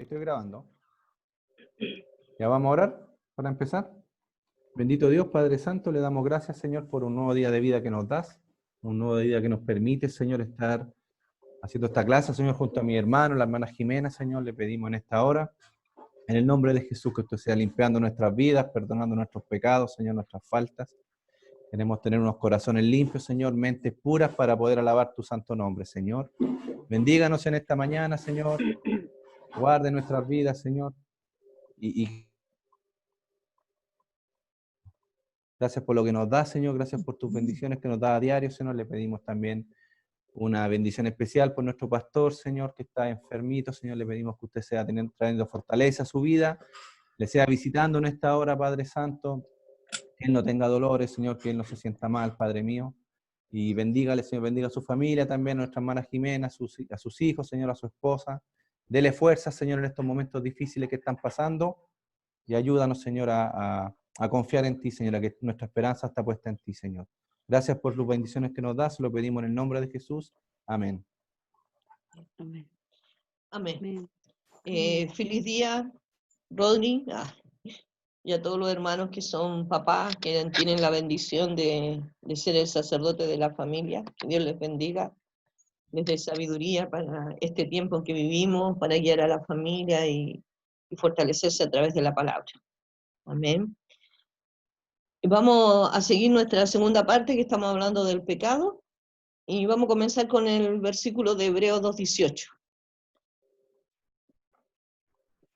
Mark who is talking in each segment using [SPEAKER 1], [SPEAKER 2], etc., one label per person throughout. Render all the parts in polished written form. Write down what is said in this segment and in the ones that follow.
[SPEAKER 1] Estoy grabando. Ya vamos a orar para empezar. Bendito Dios, Padre Santo, le damos gracias, Señor, por un nuevo día de vida que nos das, un nuevo día que nos permite, Señor, estar haciendo esta clase, Señor, junto a mi hermano, la hermana Jimena, Señor, le pedimos en esta hora, en el nombre de Jesús, que usted sea limpiando nuestras vidas, perdonando nuestros pecados, Señor, nuestras faltas. Queremos tener unos corazones limpios, Señor, mentes puras para poder alabar tu santo nombre, Señor. Bendíganos en esta mañana, Señor. Guarde nuestras vidas, Señor. Y gracias por lo que nos da, Señor. Gracias por tus bendiciones que nos da a diario, Señor. Le pedimos también una bendición especial por nuestro pastor, Señor, que está enfermito. Señor, le pedimos que usted sea trayendo fortaleza a su vida, le sea visitando en esta hora, Padre Santo, que él no tenga dolores, Señor, que él no se sienta mal, Padre mío. Y bendígale, Señor, bendiga a su familia también, a nuestra hermana Jimena, a sus hijos, Señor, a su esposa. Dele fuerza, Señor, en estos momentos difíciles que están pasando. Y ayúdanos, Señor, a confiar en ti, Señor, a que nuestra esperanza está puesta en ti, Señor. Gracias por las bendiciones que nos das, lo pedimos en el nombre de Jesús. Amén.
[SPEAKER 2] Amén.
[SPEAKER 3] Amén. Feliz día, Rodri, y a todos los hermanos que son papás, que tienen la bendición de ser el sacerdote de la familia. Que Dios les bendiga, les dé sabiduría para este tiempo en que vivimos, para guiar a la familia y fortalecerse a través de la palabra. Amén. Vamos a seguir nuestra segunda parte, que estamos hablando del pecado, y vamos a comenzar con el versículo de Hebreos 2:18.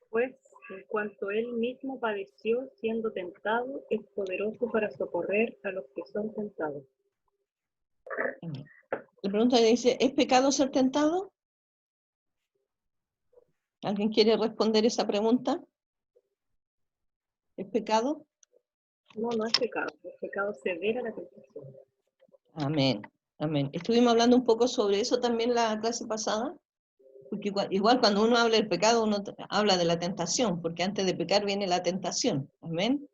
[SPEAKER 2] Pues, en cuanto él mismo padeció siendo tentado, es poderoso para socorrer a los que son tentados.
[SPEAKER 3] La pregunta dice, ¿es pecado ser tentado? ¿Alguien quiere responder esa pregunta? ¿Es pecado?
[SPEAKER 2] No, no es pecado ceder a la tentación.
[SPEAKER 3] Amén, amén. Estuvimos hablando un poco sobre eso también la clase pasada, porque igual cuando uno habla del pecado, uno habla de la tentación, porque antes de pecar viene la tentación, amén.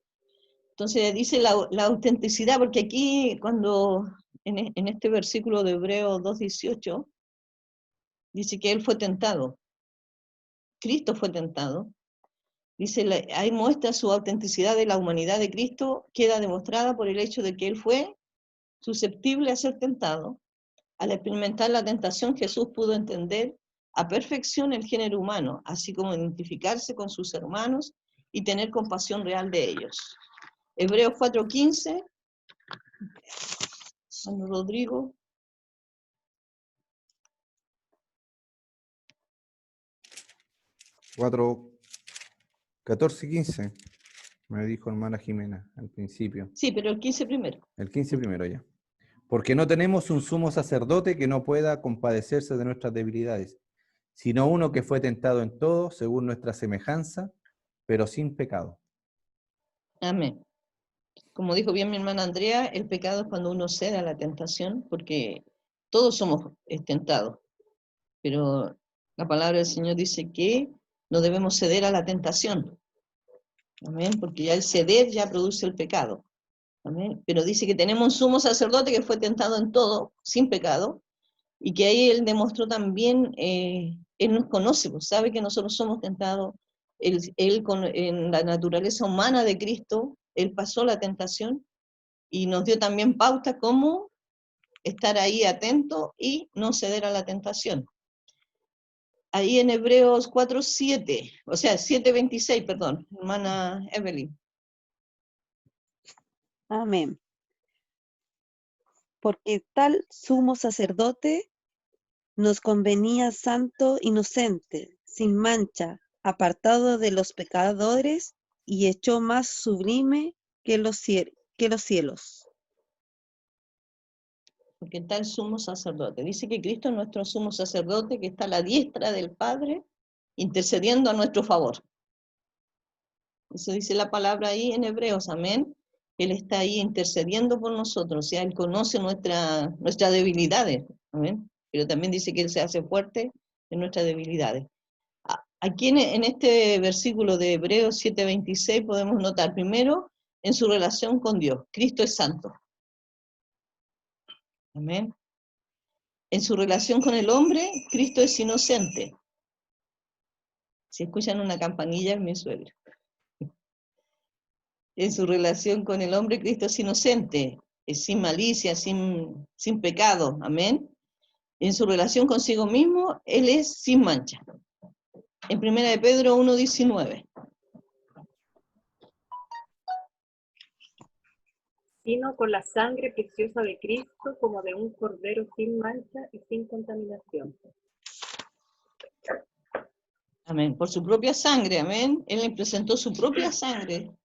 [SPEAKER 3] Entonces dice la autenticidad, porque aquí cuando en este versículo de Hebreos 2:18, dice que él fue tentado, Cristo fue tentado. Dice, ahí muestra su autenticidad de la humanidad de Cristo, queda demostrada por el hecho de que él fue susceptible a ser tentado. Al experimentar la tentación, Jesús pudo entender a perfección el género humano, así como identificarse con sus hermanos y tener compasión real de ellos. Hebreos 4:15, San Rodrigo.
[SPEAKER 1] Cuatro, 14 y 15, me dijo hermana Jimena al principio.
[SPEAKER 3] Sí, pero el 15 primero.
[SPEAKER 1] El 15 primero ya. Porque no tenemos un sumo sacerdote que no pueda compadecerse de nuestras debilidades, sino uno que fue tentado en todo, según nuestra semejanza, pero sin pecado.
[SPEAKER 3] Amén. Como dijo bien mi hermana Andrea, el pecado es cuando uno cede a la tentación, porque todos somos tentados, pero la palabra del Señor dice que no debemos ceder a la tentación. Amén, porque ya el ceder ya produce el pecado. Amén. Pero dice que tenemos un sumo sacerdote que fue tentado en todo, sin pecado, y que ahí él demostró también, él nos conoce, pues sabe que nosotros somos tentados, en la naturaleza humana de Cristo, él pasó la tentación y nos dio también pauta cómo estar ahí atento y no ceder a la tentación. Ahí en Hebreos 4:7, o sea, 7:26, perdón, hermana Evelyn.
[SPEAKER 4] Amén. Porque tal sumo sacerdote nos convenía santo, inocente, sin mancha, apartado de los pecadores y hecho más sublime que los cielos.
[SPEAKER 3] Porque tal sumo sacerdote. Dice que Cristo es nuestro sumo sacerdote que está a la diestra del Padre, intercediendo a nuestro favor. Eso dice la palabra ahí en Hebreos, amén. Él está ahí intercediendo por nosotros, o sea, Él conoce nuestras debilidades, amén. Pero también dice que Él se hace fuerte en nuestras debilidades. Aquí en este versículo de Hebreos 7:26 podemos notar primero en su relación con Dios. Cristo es santo. Amén. En su relación con el hombre, Cristo es inocente. Si escuchan una campanilla es mi suegro. En su relación con el hombre, Cristo es inocente, es sin malicia, sin pecado, amén. En su relación consigo mismo, Él es sin mancha. En 1 de Pedro 1:19.
[SPEAKER 2] Sino con la sangre preciosa de Cristo, como de un cordero sin mancha y sin contaminación.
[SPEAKER 3] Amén. Por su propia sangre, amén. Él le presentó su propia sangre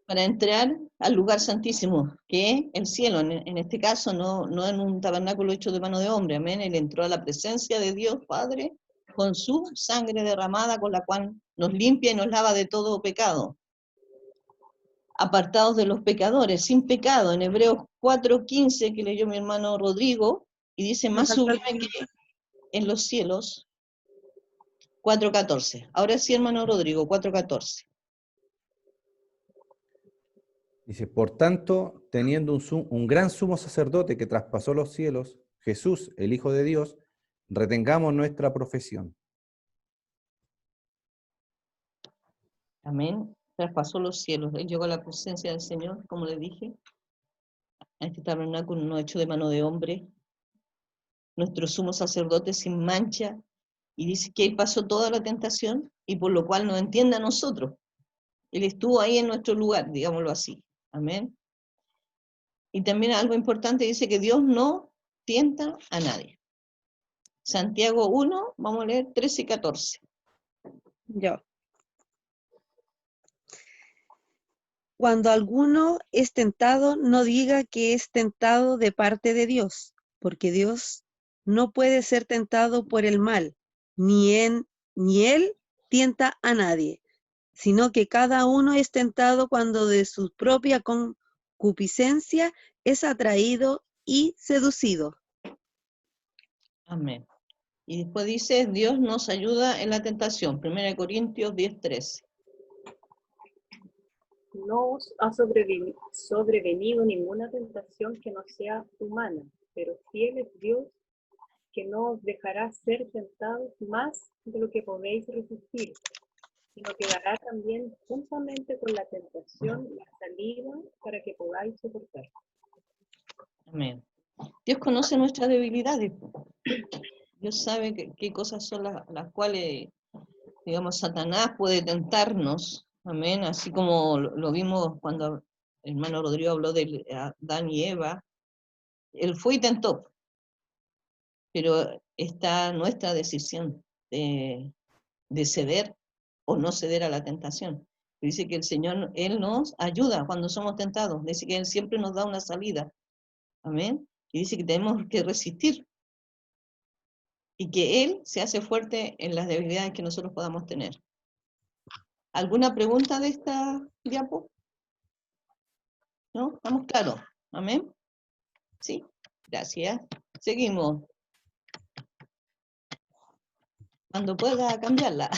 [SPEAKER 3] para entrar al lugar santísimo, que es el cielo. En este caso, no en un tabernáculo hecho de mano de hombre, amén. Él entró a la presencia de Dios Padre con su sangre derramada, con la cual nos limpia y nos lava de todo pecado. Apartados de los pecadores, sin pecado, en Hebreos 4:15, que leyó mi hermano Rodrigo, y dice, más sublime que en los cielos, 4:14. Ahora sí, hermano Rodrigo, 4:14.
[SPEAKER 1] Dice, por tanto, teniendo un gran sumo sacerdote que traspasó los cielos, Jesús, el Hijo de Dios, retengamos nuestra profesión.
[SPEAKER 3] Amén. Traspasó los cielos. Él llegó a la presencia del Señor, como le dije, a este tabernáculo no hecho de mano de hombre. Nuestro sumo sacerdote sin mancha. Y dice que Él pasó toda la tentación y por lo cual nos entiende a nosotros. Él estuvo ahí en nuestro lugar, digámoslo así. Amén. Y también algo importante, dice que Dios no tienta a nadie. Santiago 1, vamos a leer 13 y 14.
[SPEAKER 4] Yo. Cuando alguno es tentado, no diga que es tentado de parte de Dios, porque Dios no puede ser tentado por el mal, ni Él tienta a nadie, sino que cada uno es tentado cuando de su propia concupiscencia es atraído y seducido.
[SPEAKER 3] Amén. Y después dice, Dios nos ayuda en la tentación. 1 Corintios 10:13.
[SPEAKER 2] No os ha sobrevenido ninguna tentación que no sea humana, pero fiel es Dios, que no os dejará ser tentados más de lo que podéis resistir, sino que dará también juntamente con la tentación la salida para que podáis soportar.
[SPEAKER 3] Amén. Dios conoce nuestras debilidades. Dios sabe qué cosas son las cuales, digamos, Satanás puede tentarnos. Amén. Así como lo vimos cuando el hermano Rodrigo habló de Adán y Eva. Él fue y tentó. Pero está nuestra decisión de ceder o no ceder a la tentación. Dice que el Señor, Él nos ayuda cuando somos tentados. Dice que Él siempre nos da una salida. Amén. Y dice que tenemos que resistir. Y que Él se hace fuerte en las debilidades que nosotros podamos tener. ¿Alguna pregunta de esta diapo? ¿No? ¿Estamos claros? Amén. Sí. Gracias. Seguimos. Cuando pueda cambiarla.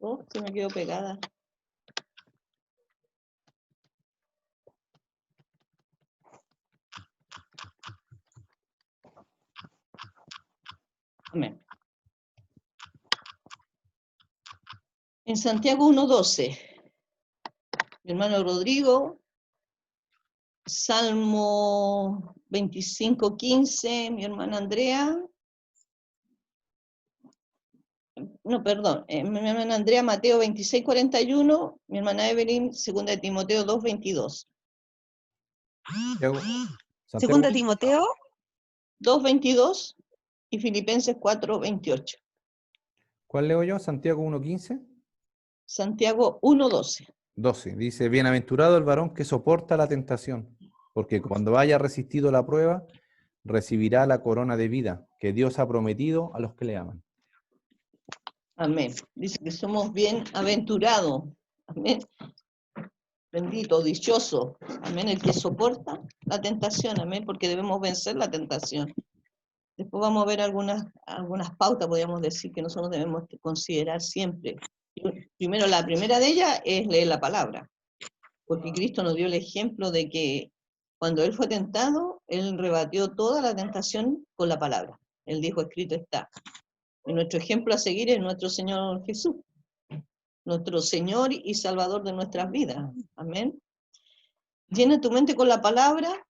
[SPEAKER 3] Oh, se me quedó pegada. Amén. En Santiago 1:12, mi hermano Rodrigo, Salmo 25:15, mi hermana Andrea, no, perdón, mi hermana Andrea, Mateo 26:41, mi hermana Evelyn, 2 de Timoteo 2:22.
[SPEAKER 4] Segunda Timoteo
[SPEAKER 3] 2:22 y Filipenses 4:28.
[SPEAKER 1] ¿Cuál leo yo? Santiago 1:15.
[SPEAKER 3] Santiago 1:12.
[SPEAKER 1] 12. Dice, bienaventurado el varón que soporta la tentación, porque cuando haya resistido la prueba, recibirá la corona de vida que Dios ha prometido a los que le aman.
[SPEAKER 3] Amén. Dice que somos bienaventurados. Amén. Bendito, dichoso. Amén. El que soporta la tentación. Amén. Porque debemos vencer la tentación. Después vamos a ver algunas pautas, podríamos decir, que nosotros debemos considerar siempre. Primero, la primera de ellas es leer la palabra. Porque Cristo nos dio el ejemplo de que cuando Él fue tentado, Él rebatió toda la tentación con la palabra. Él dijo, escrito está. Y nuestro ejemplo a seguir es nuestro Señor Jesús, nuestro Señor y Salvador de nuestras vidas. Amén. Llena tu mente con la palabra.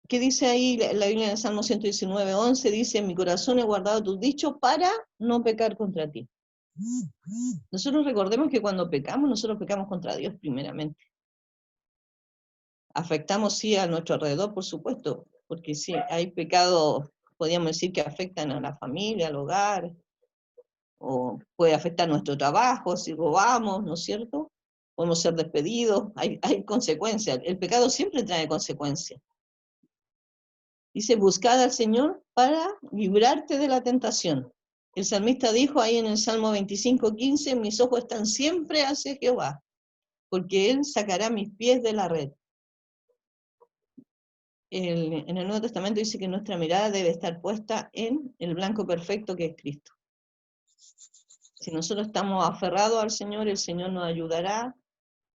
[SPEAKER 3] ¿Qué dice ahí la Biblia en el Salmo 119:11? Dice, en mi corazón he guardado tus dichos para no pecar contra ti. Nosotros recordemos que cuando pecamos, nosotros pecamos contra Dios primeramente. Afectamos sí a nuestro alrededor, por supuesto, porque sí, hay pecados, podríamos decir, que afectan a la familia, al hogar, o puede afectar nuestro trabajo, si robamos, ¿no es cierto? Podemos ser despedidos, hay consecuencias. El pecado siempre trae consecuencias. Dice, buscad al Señor para librarte de la tentación. El salmista dijo ahí en el Salmo 25:15, mis ojos están siempre hacia Jehová, porque Él sacará mis pies de la red. En el Nuevo Testamento dice que nuestra mirada debe estar puesta en el blanco perfecto que es Cristo. Si nosotros estamos aferrados al Señor, el Señor nos ayudará,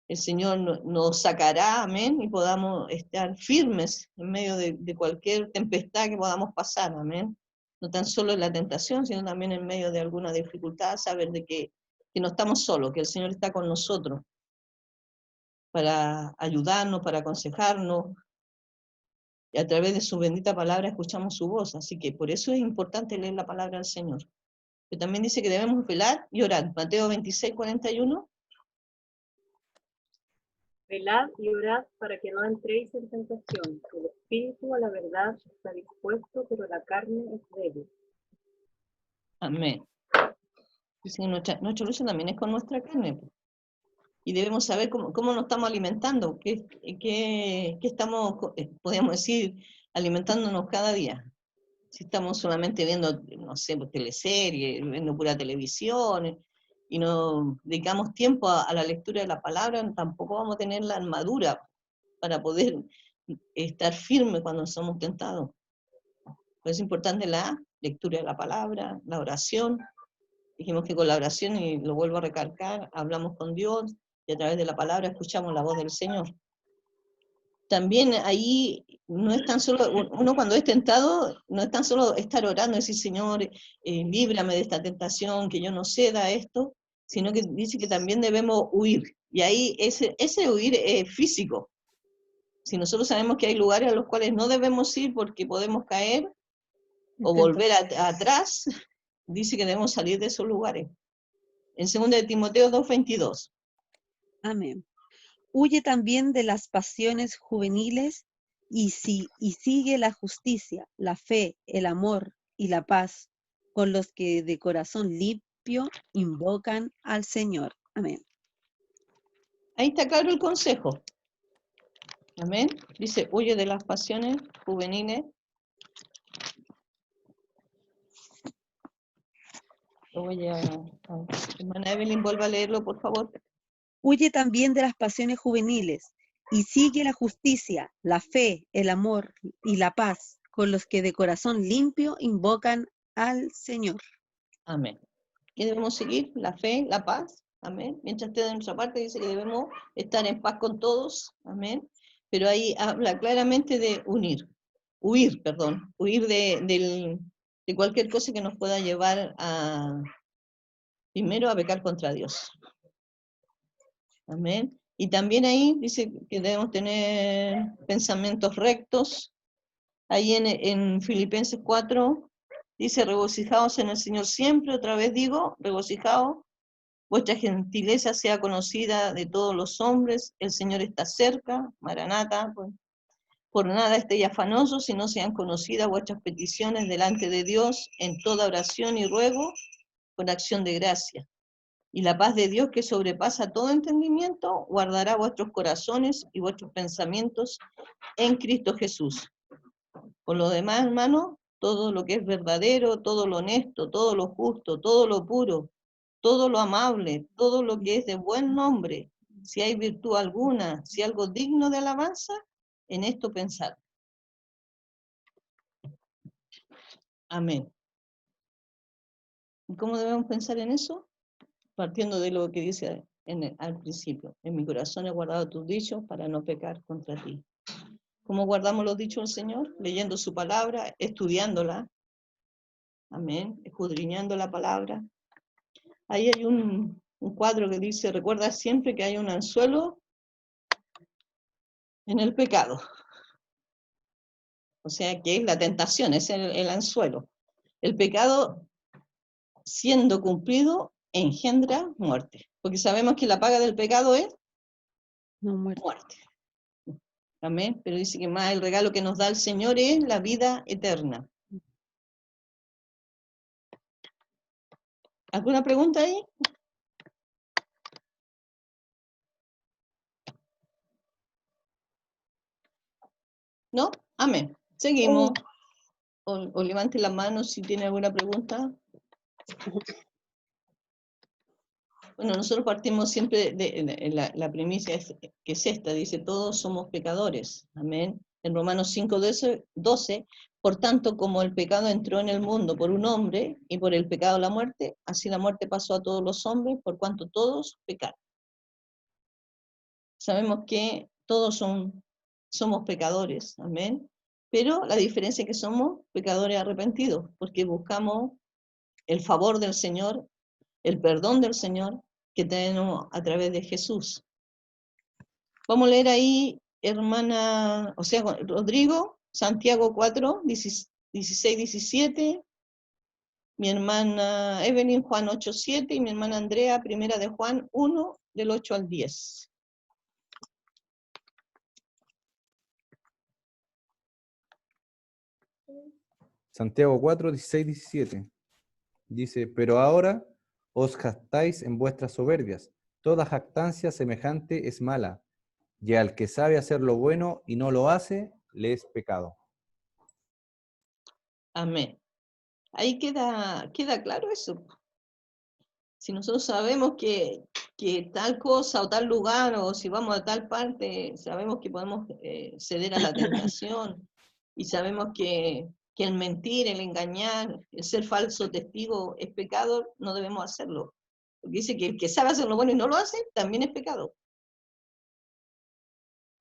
[SPEAKER 3] el Señor nos sacará, amén, y podamos estar firmes en medio de cualquier tempestad que podamos pasar, amén. No tan solo en la tentación, sino también en medio de alguna dificultad, saber de que no estamos solos, que el Señor está con nosotros para ayudarnos, para aconsejarnos, y a través de su bendita palabra escuchamos su voz. Así que por eso es importante leer la palabra del Señor. Que también dice que debemos velar y orar. Mateo 26:41.
[SPEAKER 2] Velad y orad para que no entréis en tentación. El espíritu a la verdad está dispuesto, pero la carne es débil.
[SPEAKER 3] Amén. Dice que nuestra lucha también es con nuestra carne. Y debemos saber cómo nos estamos alimentando, qué estamos, podríamos decir, alimentándonos cada día. Si estamos solamente viendo, no sé, teleseries, viendo pura televisión, y no dedicamos tiempo a la lectura de la palabra, tampoco vamos a tener la armadura para poder estar firme cuando somos tentados. Pues es importante la lectura de la palabra, la oración. Dijimos que con la oración, y lo vuelvo a recalcar, hablamos con Dios, y a través de la palabra escuchamos la voz del Señor. También ahí no es tan solo, uno cuando es tentado, no es tan solo estar orando y decir, Señor, líbrame de esta tentación, que yo no ceda a esto, sino que dice que también debemos huir. Y ahí ese huir es físico. Si nosotros sabemos que hay lugares a los cuales no debemos ir porque podemos caer o volver atrás, dice que debemos salir de esos lugares. En 2 de Timoteo 2:22.
[SPEAKER 4] Amén. Huye también de las pasiones juveniles y sigue la justicia, la fe, el amor y la paz con los que de corazón limpio invocan al Señor. Amén.
[SPEAKER 3] Ahí está claro el consejo. Amén. Dice, huye de las pasiones juveniles. Lo voy a hermana Evelyn, vuelva a leerlo, por favor.
[SPEAKER 4] Huye también de las pasiones juveniles y sigue la justicia, la fe, el amor y la paz con los que de corazón limpio invocan al Señor.
[SPEAKER 3] Amén. ¿Qué debemos seguir? La fe, la paz. Amén. Mientras esté de nuestra parte, dice que debemos estar en paz con todos. Amén. Pero ahí habla claramente de huir de cualquier cosa que nos pueda llevar primero a pecar contra Dios. Amén. Y también ahí dice que debemos tener pensamientos rectos. Ahí en Filipenses 4 dice, regocijaos en el Señor siempre. Otra vez digo, regocijaos. Vuestra gentileza sea conocida de todos los hombres. El Señor está cerca. Maranata. Pues, por nada estéis afanosos, sino sean conocidas vuestras peticiones delante de Dios en toda oración y ruego con acción de gracia. Y la paz de Dios, que sobrepasa todo entendimiento, guardará vuestros corazones y vuestros pensamientos en Cristo Jesús. Por lo demás, hermano, todo lo que es verdadero, todo lo honesto, todo lo justo, todo lo puro, todo lo amable, todo lo que es de buen nombre, si hay virtud alguna, si algo digno de alabanza, en esto pensad. Amén. ¿Y cómo debemos pensar en eso? Partiendo de lo que dice al principio, en mi corazón he guardado tus dichos para no pecar contra ti. ¿Cómo guardamos los dichos del Señor? Leyendo su palabra, estudiándola, amén, escudriñando la palabra. Ahí hay un cuadro que dice, recuerda siempre que hay un anzuelo en el pecado. O sea, que es la tentación, es el anzuelo. El pecado, siendo cumplido, engendra muerte. Porque sabemos que la paga del pecado es
[SPEAKER 4] No muerte.
[SPEAKER 3] muerte. Amén. Pero dice que más el regalo que nos da el Señor es la vida eterna. ¿Alguna pregunta ahí? ¿No? Amén. Seguimos. O levante la mano si tiene alguna pregunta. Bueno, nosotros partimos siempre de la premisa que es esta, dice, todos somos pecadores, amén. En Romanos 5:12, por tanto, como el pecado entró en el mundo por un hombre, y por el pecado la muerte, así la muerte pasó a todos los hombres, por cuanto todos pecaron. Sabemos que todos somos pecadores, amén. Pero la diferencia es que somos pecadores arrepentidos, porque buscamos el favor del Señor, el perdón del Señor que tenemos a través de Jesús. Vamos a leer ahí, hermana, o sea, Rodrigo, Santiago 4, 16, 17, mi hermana Evelyn, Juan 8, 7, y mi hermana Andrea, primera de Juan 1, del 8 al 10.
[SPEAKER 1] Santiago 4, 16, 17. Dice, pero ahora os jactáis en vuestras soberbias. Toda jactancia semejante es mala, y al que sabe hacer lo bueno y no lo hace, le es pecado.
[SPEAKER 3] Amén. Ahí queda claro eso. Si nosotros sabemos que tal cosa o tal lugar, o si vamos a tal parte, sabemos que podemos ceder a la tentación, y sabemos que el mentir, el engañar, el ser falso testigo es pecado, no debemos hacerlo. Porque dice que el que sabe hacer lo bueno y no lo hace, también es pecado.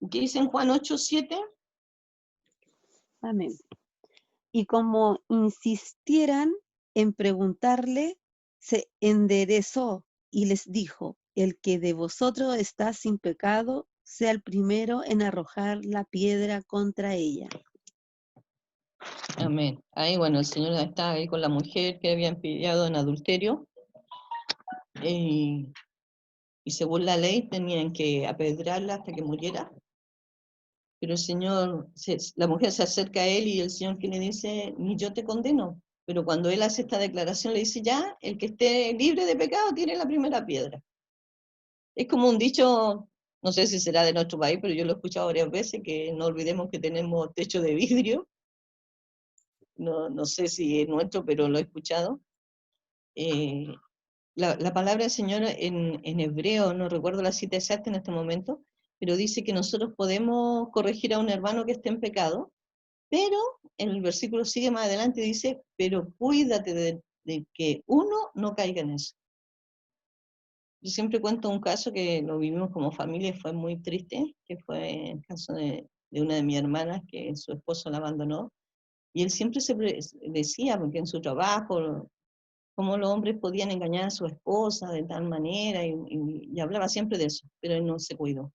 [SPEAKER 3] ¿Qué dice en Juan 8, 7?
[SPEAKER 4] Amén. Y como insistieran en preguntarle, se enderezó y les dijo, el que de vosotros está sin pecado, sea el primero en arrojar la piedra contra ella.
[SPEAKER 3] Amén. Ahí, bueno, el Señor está ahí con la mujer que habían pillado en adulterio. Y según la ley tenían que apedrearla hasta que muriera. Pero el Señor, la mujer se acerca a él y el Señor que le dice, ni yo te condeno. Pero cuando él hace esta declaración le dice, ya, el que esté libre de pecado tiene la primera piedra. Es como un dicho, no sé si será de nuestro país, pero yo lo he escuchado varias veces, que no olvidemos que tenemos techo de vidrio. No sé si es nuestro, pero lo he escuchado. La palabra del Señor en hebreo, no recuerdo la cita exacta en este momento, pero dice que nosotros podemos corregir a un hermano que esté en pecado, pero en el versículo sigue más adelante, dice, pero cuídate de que uno no caiga en eso. Yo siempre cuento un caso que lo vivimos como familia y fue muy triste, que fue el caso de una de mis hermanas, que su esposo la abandonó, y él siempre se decía, porque en su trabajo, cómo los hombres podían engañar a su esposa de tal manera, y hablaba siempre de eso, pero él no se cuidó,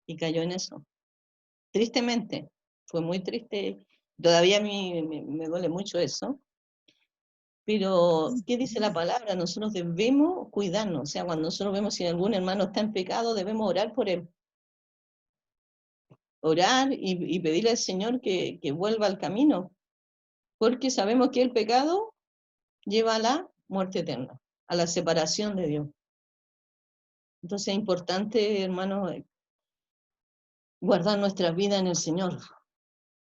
[SPEAKER 3] y cayó en eso. Tristemente, fue muy triste, todavía a mí me duele mucho eso, pero ¿qué dice la palabra? Nosotros debemos cuidarnos, o sea, cuando nosotros vemos si algún hermano está en pecado, debemos orar por él. Orar y pedirle al Señor que vuelva al camino, porque sabemos que el pecado lleva a la muerte eterna, a la separación de Dios. Entonces es importante, hermanos, guardar nuestras vidas en el Señor.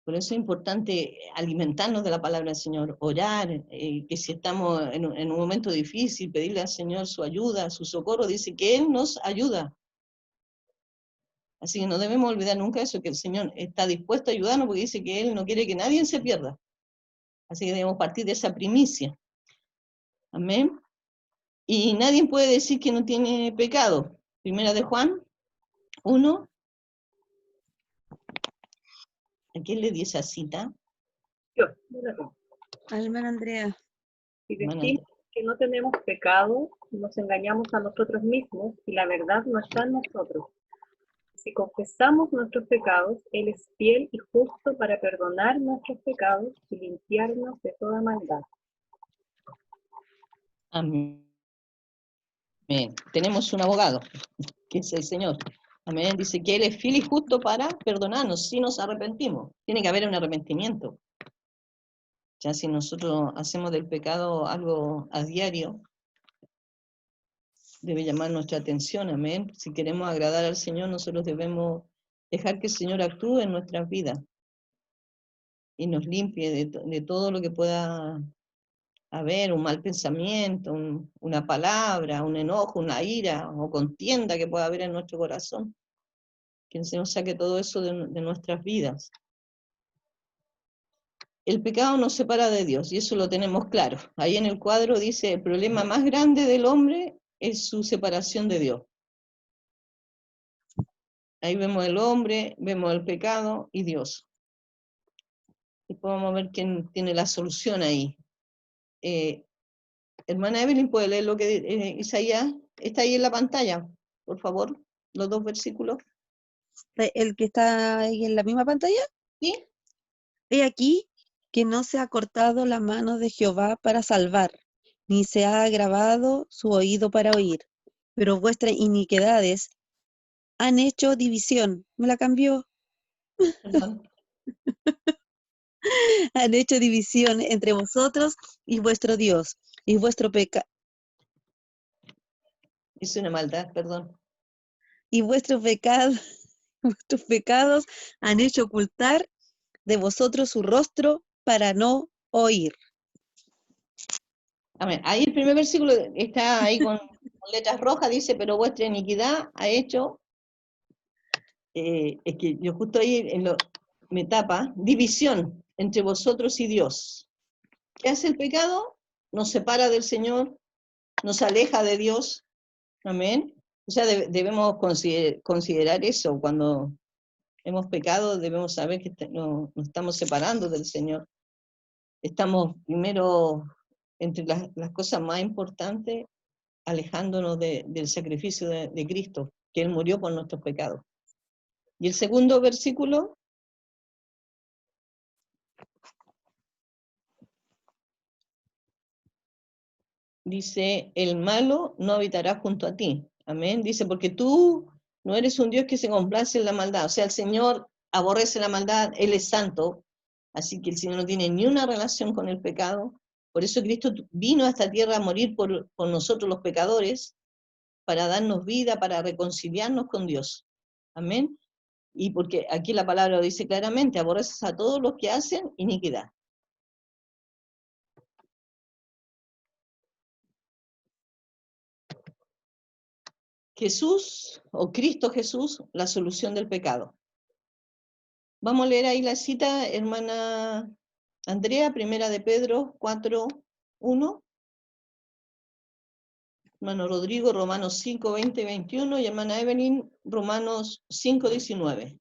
[SPEAKER 3] Por eso es importante alimentarnos de la palabra del Señor, orar, que si estamos en un momento difícil, pedirle al Señor su ayuda, su socorro, dice que Él nos ayuda. Así que no debemos olvidar nunca eso, que el Señor está dispuesto a ayudarnos porque dice que Él no quiere que nadie se pierda. Así que debemos partir de esa primicia. Amén. Y nadie puede decir que no tiene pecado. Primera de Juan 1. ¿A quién le di esa cita?
[SPEAKER 2] Yo la tengo.
[SPEAKER 4] Hermana Andrea.
[SPEAKER 2] Si
[SPEAKER 3] hermana
[SPEAKER 2] decimos que no tenemos pecado, nos engañamos a nosotros mismos y la verdad no está en nosotros. Si confesamos nuestros pecados, Él es fiel y justo para perdonar nuestros pecados y limpiarnos de toda maldad.
[SPEAKER 3] Amén. Tenemos un abogado, que es el Señor. Amén. Dice que Él es fiel y justo para perdonarnos si nos arrepentimos. Tiene que haber un arrepentimiento. Ya si nosotros hacemos del pecado algo a diario, debe llamar nuestra atención, amén. Si queremos agradar al Señor, nosotros debemos dejar que el Señor actúe en nuestras vidas y nos limpie de todo lo que pueda haber, un mal pensamiento, una palabra, un enojo, una ira o contienda que pueda haber en nuestro corazón. Que el Señor saque todo eso de nuestras vidas. El pecado nos separa de Dios, y eso lo tenemos claro. Ahí en el cuadro dice, el problema más grande del hombre es su separación de Dios. Ahí vemos el hombre, vemos el pecado y Dios. Después vamos a ver quién tiene la solución ahí. Hermana Evelyn, ¿puede leer lo que Isaías? Está ahí en la pantalla, por favor, los 2 versículos.
[SPEAKER 4] ¿El que está ahí en la misma pantalla?
[SPEAKER 3] ¿Sí?
[SPEAKER 4] He aquí que no se ha cortado la mano de Jehová para salvar, ni se ha agravado su oído para oír, pero vuestras iniquidades han hecho división. Me la cambió.
[SPEAKER 3] Perdón.
[SPEAKER 4] Han hecho división entre vosotros y vuestro Dios, y vuestro pecado.
[SPEAKER 3] Hice una maldad, perdón.
[SPEAKER 4] Y vuestros pecados han hecho ocultar de vosotros su rostro para no oír.
[SPEAKER 3] Amén. Ahí el primer versículo está ahí con letras rojas, dice, pero vuestra iniquidad ha hecho, es que yo justo ahí me tapa, división entre vosotros y Dios. ¿Qué hace el pecado? Nos separa del Señor, nos aleja de Dios. Amén. O sea, debemos considerar eso. Cuando hemos pecado, debemos saber que nos estamos separando del Señor. Estamos primero, entre las cosas más importantes, alejándonos del sacrificio de Cristo, que Él murió por nuestros pecados. Y el segundo versículo dice, el malo no habitará junto a ti. Amén. Dice, porque tú no eres un Dios que se complace en la maldad. O sea, el Señor aborrece la maldad, Él es santo, así que el Señor no tiene ni una relación con el pecado. Por eso Cristo vino a esta tierra a morir por nosotros los pecadores, para darnos vida, para reconciliarnos con Dios. Amén. Y porque aquí la palabra lo dice claramente, aborreces a todos los que hacen iniquidad. Jesús, o Cristo Jesús, la solución del pecado. Vamos a leer ahí la cita, hermana Andrea, 1 de Pedro 4:1. Hermano Rodrigo, Romanos 5:20 y 21. Y hermana Evelyn, Romanos 5:19.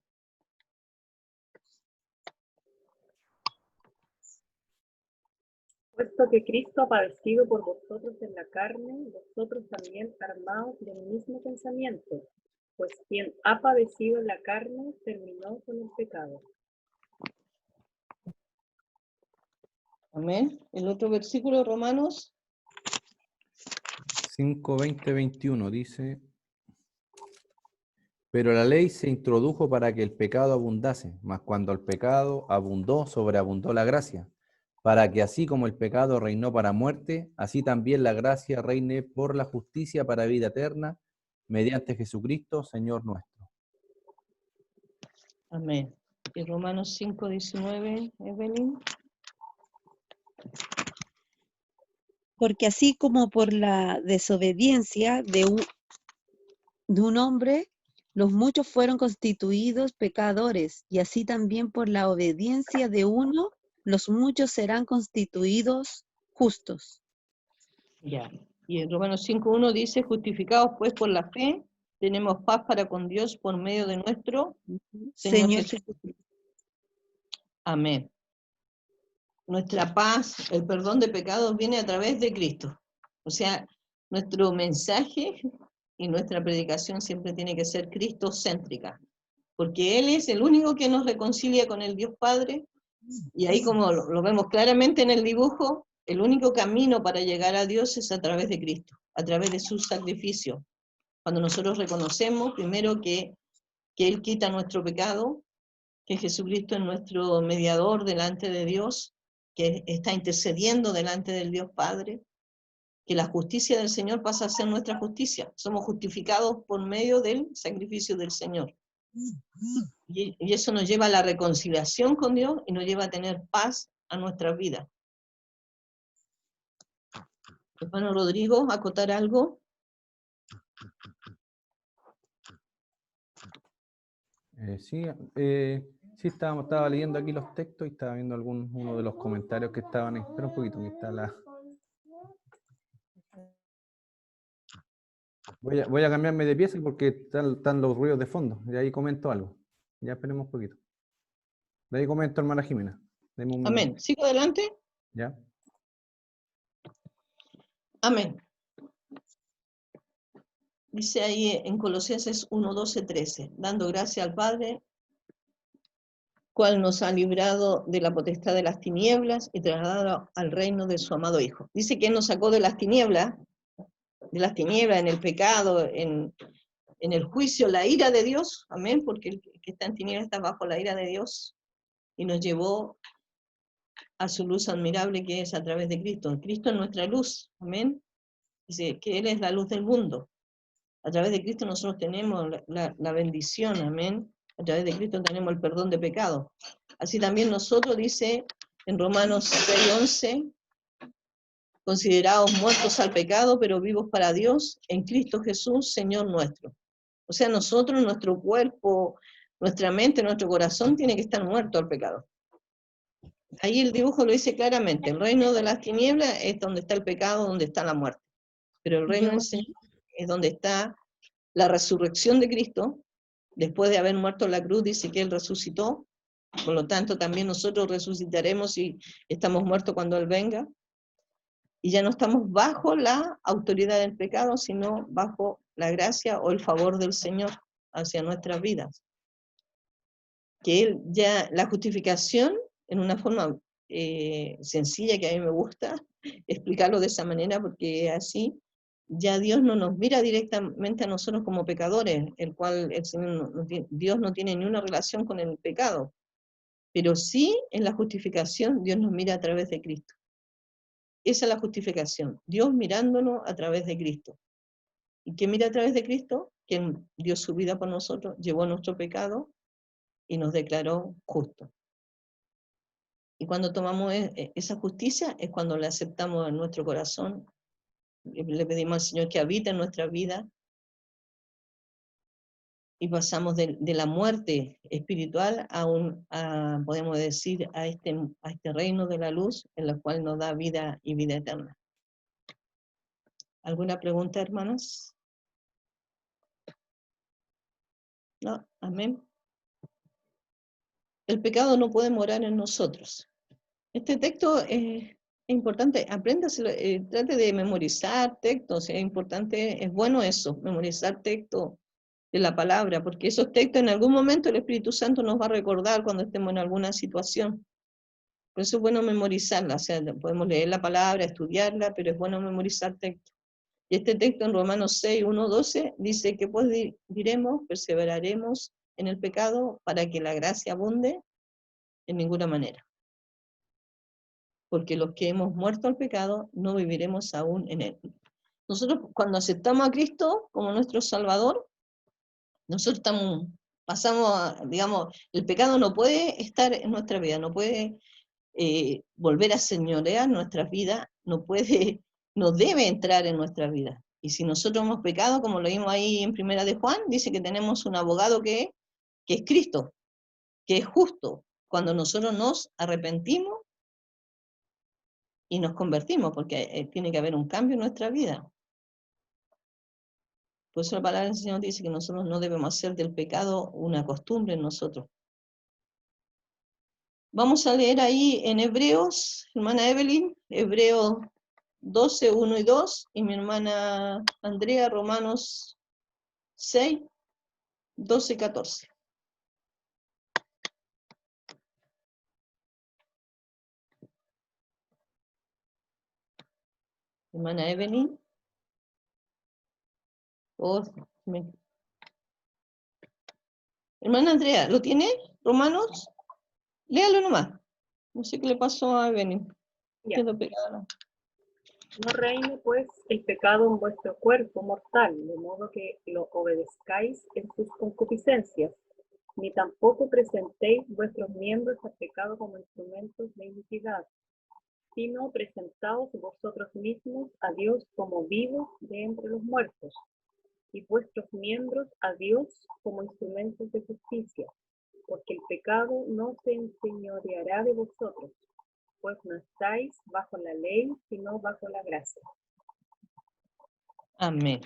[SPEAKER 2] Puesto que Cristo ha padecido por vosotros en la carne, vosotros también armaos del mismo pensamiento, pues quien ha padecido en la carne terminó con el pecado.
[SPEAKER 3] Amén. El otro versículo, Romanos
[SPEAKER 1] 5, 20, 21 dice, pero la ley se introdujo para que el pecado abundase, mas cuando el pecado abundó, sobreabundó la gracia, para que así como el pecado reinó para muerte, así también la gracia reine por la justicia para vida eterna, mediante Jesucristo, Señor nuestro.
[SPEAKER 3] Amén. Y Romanos 5:19, Evelyn.
[SPEAKER 4] Porque así como por la desobediencia de un hombre, los muchos fueron constituidos pecadores, y así también por la obediencia de uno, los muchos serán constituidos justos.
[SPEAKER 3] Ya. Y en Romanos 5:1 dice, justificados pues por la fe, tenemos paz para con Dios por medio de nuestro Señor
[SPEAKER 4] Señor
[SPEAKER 3] Jesús.
[SPEAKER 4] Jesucristo.
[SPEAKER 3] Amén. nuestra paz, el perdón de pecados viene a través de Cristo. O sea, nuestro mensaje y nuestra predicación siempre tiene que ser cristocéntrica, porque Él es el único que nos reconcilia con el Dios Padre, y ahí como lo vemos claramente en el dibujo, el único camino para llegar a Dios es a través de Cristo, a través de su sacrificio. Cuando nosotros reconocemos primero que Él quita nuestro pecado, que Jesucristo es nuestro mediador delante de Dios, que está intercediendo delante del Dios Padre, que la justicia del Señor pasa a ser nuestra justicia. Somos justificados por medio del sacrificio del Señor. Y eso nos lleva a la reconciliación con Dios y nos lleva a tener paz a nuestras vidas. Hermano Rodrigo, ¿acotar algo?
[SPEAKER 1] Sí, estaba leyendo aquí los textos y estaba viendo uno de los comentarios que estaban. Espera un poquito, que está la. Voy a cambiarme de pieza porque están los ruidos de fondo. Y ahí comento algo. Ya esperemos un poquito. De ahí comento, hermana Jimena. Deme un minuto.
[SPEAKER 3] Amén. ¿Sigo adelante?
[SPEAKER 1] ¿Ya?
[SPEAKER 3] Amén. Dice ahí en Colosenses 1, 12, 13, dando gracias al Padre, cual nos ha librado de la potestad de las tinieblas y trasladado al reino de su amado Hijo. Dice que Él nos sacó de las tinieblas, en el pecado, en el juicio, la ira de Dios, amén, porque el que está en tinieblas está bajo la ira de Dios, y nos llevó a su luz admirable que es a través de Cristo. Cristo es nuestra luz, amén. Dice que Él es la luz del mundo. A través de Cristo nosotros tenemos la bendición, amén. A través de Cristo tenemos el perdón de pecados. Así también nosotros, dice en Romanos 6:11, considerados muertos al pecado, pero vivos para Dios, en Cristo Jesús, Señor nuestro. O sea, nosotros, nuestro cuerpo, nuestra mente, nuestro corazón tiene que estar muerto al pecado. Ahí el dibujo lo dice claramente, el reino de las tinieblas es donde está el pecado, donde está la muerte. Pero el reino del Señor es donde está la resurrección de Cristo. Después de haber muerto en la cruz, dice que Él resucitó. Por lo tanto, también nosotros resucitaremos y estamos muertos cuando Él venga. Y ya no estamos bajo la autoridad del pecado, sino bajo la gracia o el favor del Señor hacia nuestras vidas. Que Él ya, la justificación, en una forma sencilla que a mí me gusta explicarlo de esa manera, porque así ya Dios no nos mira directamente a nosotros como pecadores, el cual el Señor Dios no tiene ni una relación con el pecado, pero sí en la justificación Dios nos mira a través de Cristo. Esa es la justificación, Dios mirándonos a través de Cristo. ¿Y qué mira a través de Cristo? Quien dio su vida por nosotros, llevó nuestro pecado y nos declaró justos. Y cuando tomamos esa justicia es cuando la aceptamos en nuestro corazón, le pedimos al Señor que habite en nuestra vida y pasamos de la muerte espiritual podemos decir, a este reino de la luz en el cual nos da vida y vida eterna. ¿Alguna pregunta, hermanas? ¿No? Amén. El pecado no puede morar en nosotros. Este texto es importante, apréndaselo, trate de memorizar textos, es importante, es bueno eso, memorizar textos de la palabra, porque esos textos en algún momento el Espíritu Santo nos va a recordar cuando estemos en alguna situación. Por eso es bueno memorizarla, o sea, podemos leer la palabra, estudiarla, pero es bueno memorizar textos. Y este texto en Romanos 6, 1, 12 dice que pues diremos, perseveraremos en el pecado para que la gracia abunde en ninguna manera. Porque los que hemos muerto al pecado no viviremos aún en él. Nosotros cuando aceptamos a Cristo como nuestro Salvador, nosotros digamos, el pecado no puede estar en nuestra vida, no puede volver a señorear nuestras vidas, no debe entrar en nuestra vida. Y si nosotros hemos pecado, como lo vimos ahí en Primera de Juan, dice que tenemos un abogado que es Cristo, que es justo, cuando nosotros nos arrepentimos y nos convertimos, porque tiene que haber un cambio en nuestra vida. Por eso la palabra del Señor dice que nosotros no debemos hacer del pecado una costumbre en nosotros. Vamos a leer ahí en Hebreos, hermana Evelyn, Hebreos 12, 1 y 2, y mi hermana Andrea, Romanos 6, 12 y 14. Hermana Evelyn. Oh, hermana Andrea, ¿lo tiene? Romanos, léalo nomás. No sé qué le pasó a Evelyn.
[SPEAKER 2] Ya.
[SPEAKER 3] Quedó pegada.
[SPEAKER 2] No reine pues el pecado en vuestro cuerpo mortal, de modo que lo obedezcáis en sus concupiscencias, ni tampoco presentéis vuestros miembros al pecado como instrumentos de iniquidad, sino presentaos vosotros mismos a Dios como vivos de entre los muertos, y vuestros miembros a Dios como instrumentos de justicia, porque el pecado no se enseñoreará de vosotros, pues no estáis bajo la ley, sino bajo la gracia.
[SPEAKER 3] Amén.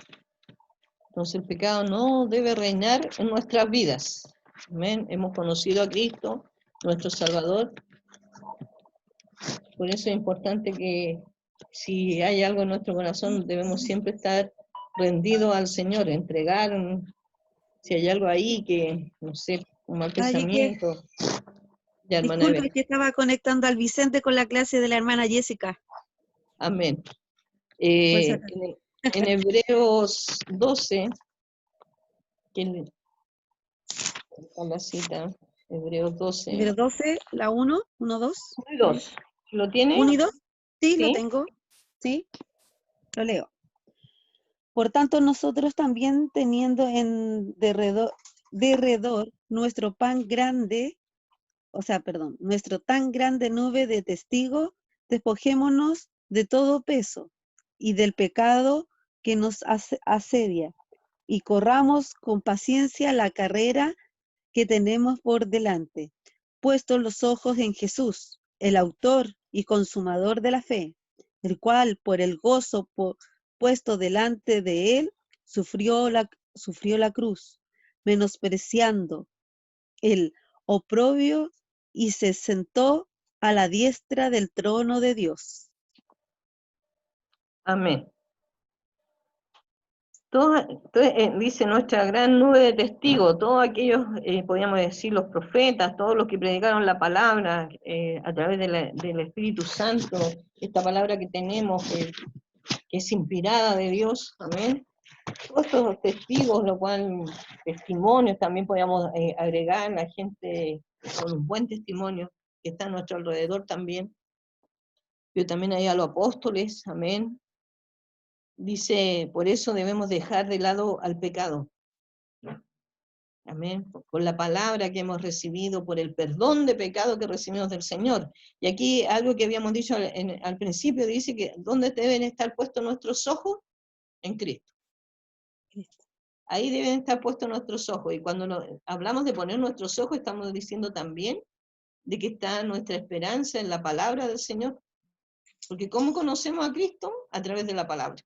[SPEAKER 3] Entonces el pecado no debe reinar en nuestras vidas. Amén. Hemos conocido a Cristo, nuestro Salvador. Por eso es importante que si hay algo en nuestro corazón, debemos siempre estar rendidos al Señor, entregar, si hay algo ahí que, no sé, un mal pensamiento. Ya, hermana
[SPEAKER 4] Disculpe
[SPEAKER 3] Evelyn.
[SPEAKER 4] que estaba conectando al Vicente con la clase de la hermana Jessica.
[SPEAKER 3] Amén.
[SPEAKER 4] Por si acaso.
[SPEAKER 3] En Hebreos 12, que está la cita, Hebreos 12,
[SPEAKER 4] Número 12, la 1, 1, 2.
[SPEAKER 3] 1 y 2. ¿Lo tiene?
[SPEAKER 4] 1 y 2. Sí, lo
[SPEAKER 3] Sí.
[SPEAKER 4] tengo. Sí, lo leo. Por tanto, nosotros también teniendo en derredor nuestro nuestro tan grande nube de testigos, despojémonos de todo peso y del pecado que nos asedia, y corramos con paciencia la carrera que tenemos por delante, puestos los ojos en Jesús, el autor y consumador de la fe, el cual por el gozo puesto delante de él sufrió la cruz, menospreciando el oprobio, y se sentó a la diestra del trono de Dios.
[SPEAKER 3] Amén. Dice nuestra gran nube de testigos, todos aquellos, podríamos decir, los profetas, todos los que predicaron la palabra a través del Espíritu Santo, esta palabra que tenemos, que es inspirada de Dios, amén. Todos estos testigos, lo cual testimonios también podríamos agregar, la gente con un buen testimonio que está a nuestro alrededor también, pero también hay a los apóstoles, amén. Dice, por eso debemos dejar de lado al pecado. Amén. Por la palabra que hemos recibido, por el perdón de pecado que recibimos del Señor. Y aquí algo que habíamos dicho al principio, dice que ¿dónde deben estar puestos nuestros ojos? En Cristo. Ahí deben estar puestos nuestros ojos. Y cuando hablamos de poner nuestros ojos, estamos diciendo también de que está nuestra esperanza en la palabra del Señor. Porque ¿cómo conocemos a Cristo? A través de la palabra.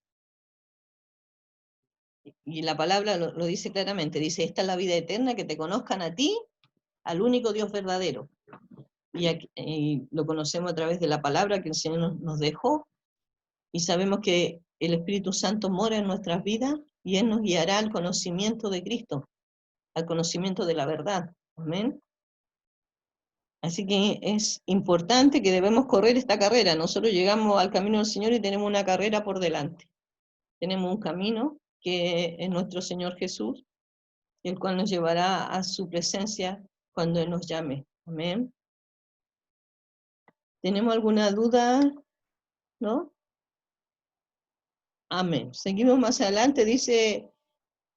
[SPEAKER 3] Y la palabra lo dice claramente, dice, esta es la vida eterna, que te conozcan a ti, al único Dios verdadero. Y lo conocemos a través de la palabra que el Señor nos dejó, y sabemos que el Espíritu Santo mora en nuestras vidas, y Él nos guiará al conocimiento de Cristo, al conocimiento de la verdad. Amén. Así que es importante que debemos correr esta carrera. Nosotros llegamos al camino del Señor y tenemos una carrera por delante. Tenemos un camino que es nuestro Señor Jesús, el cual nos llevará a su presencia cuando Él nos llame. Amén. ¿Tenemos alguna duda? ¿No? Amén. Seguimos más adelante, dice,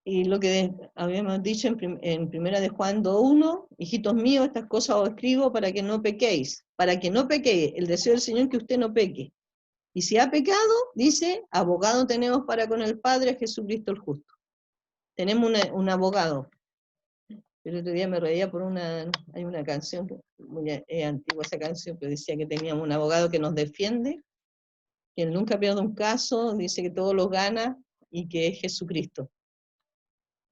[SPEAKER 3] y lo que habíamos dicho en primera de Juan 2:1, hijitos míos, estas cosas os escribo para que no pequéis, el deseo del Señor es que usted no peque. Y si ha pecado, dice, abogado tenemos para con el Padre, Jesucristo el justo. Tenemos un abogado. El otro día me reía por hay una canción, muy antigua esa canción, pero decía que teníamos un abogado que nos defiende, que él nunca pierde un caso, dice que todos los gana, y que es Jesucristo.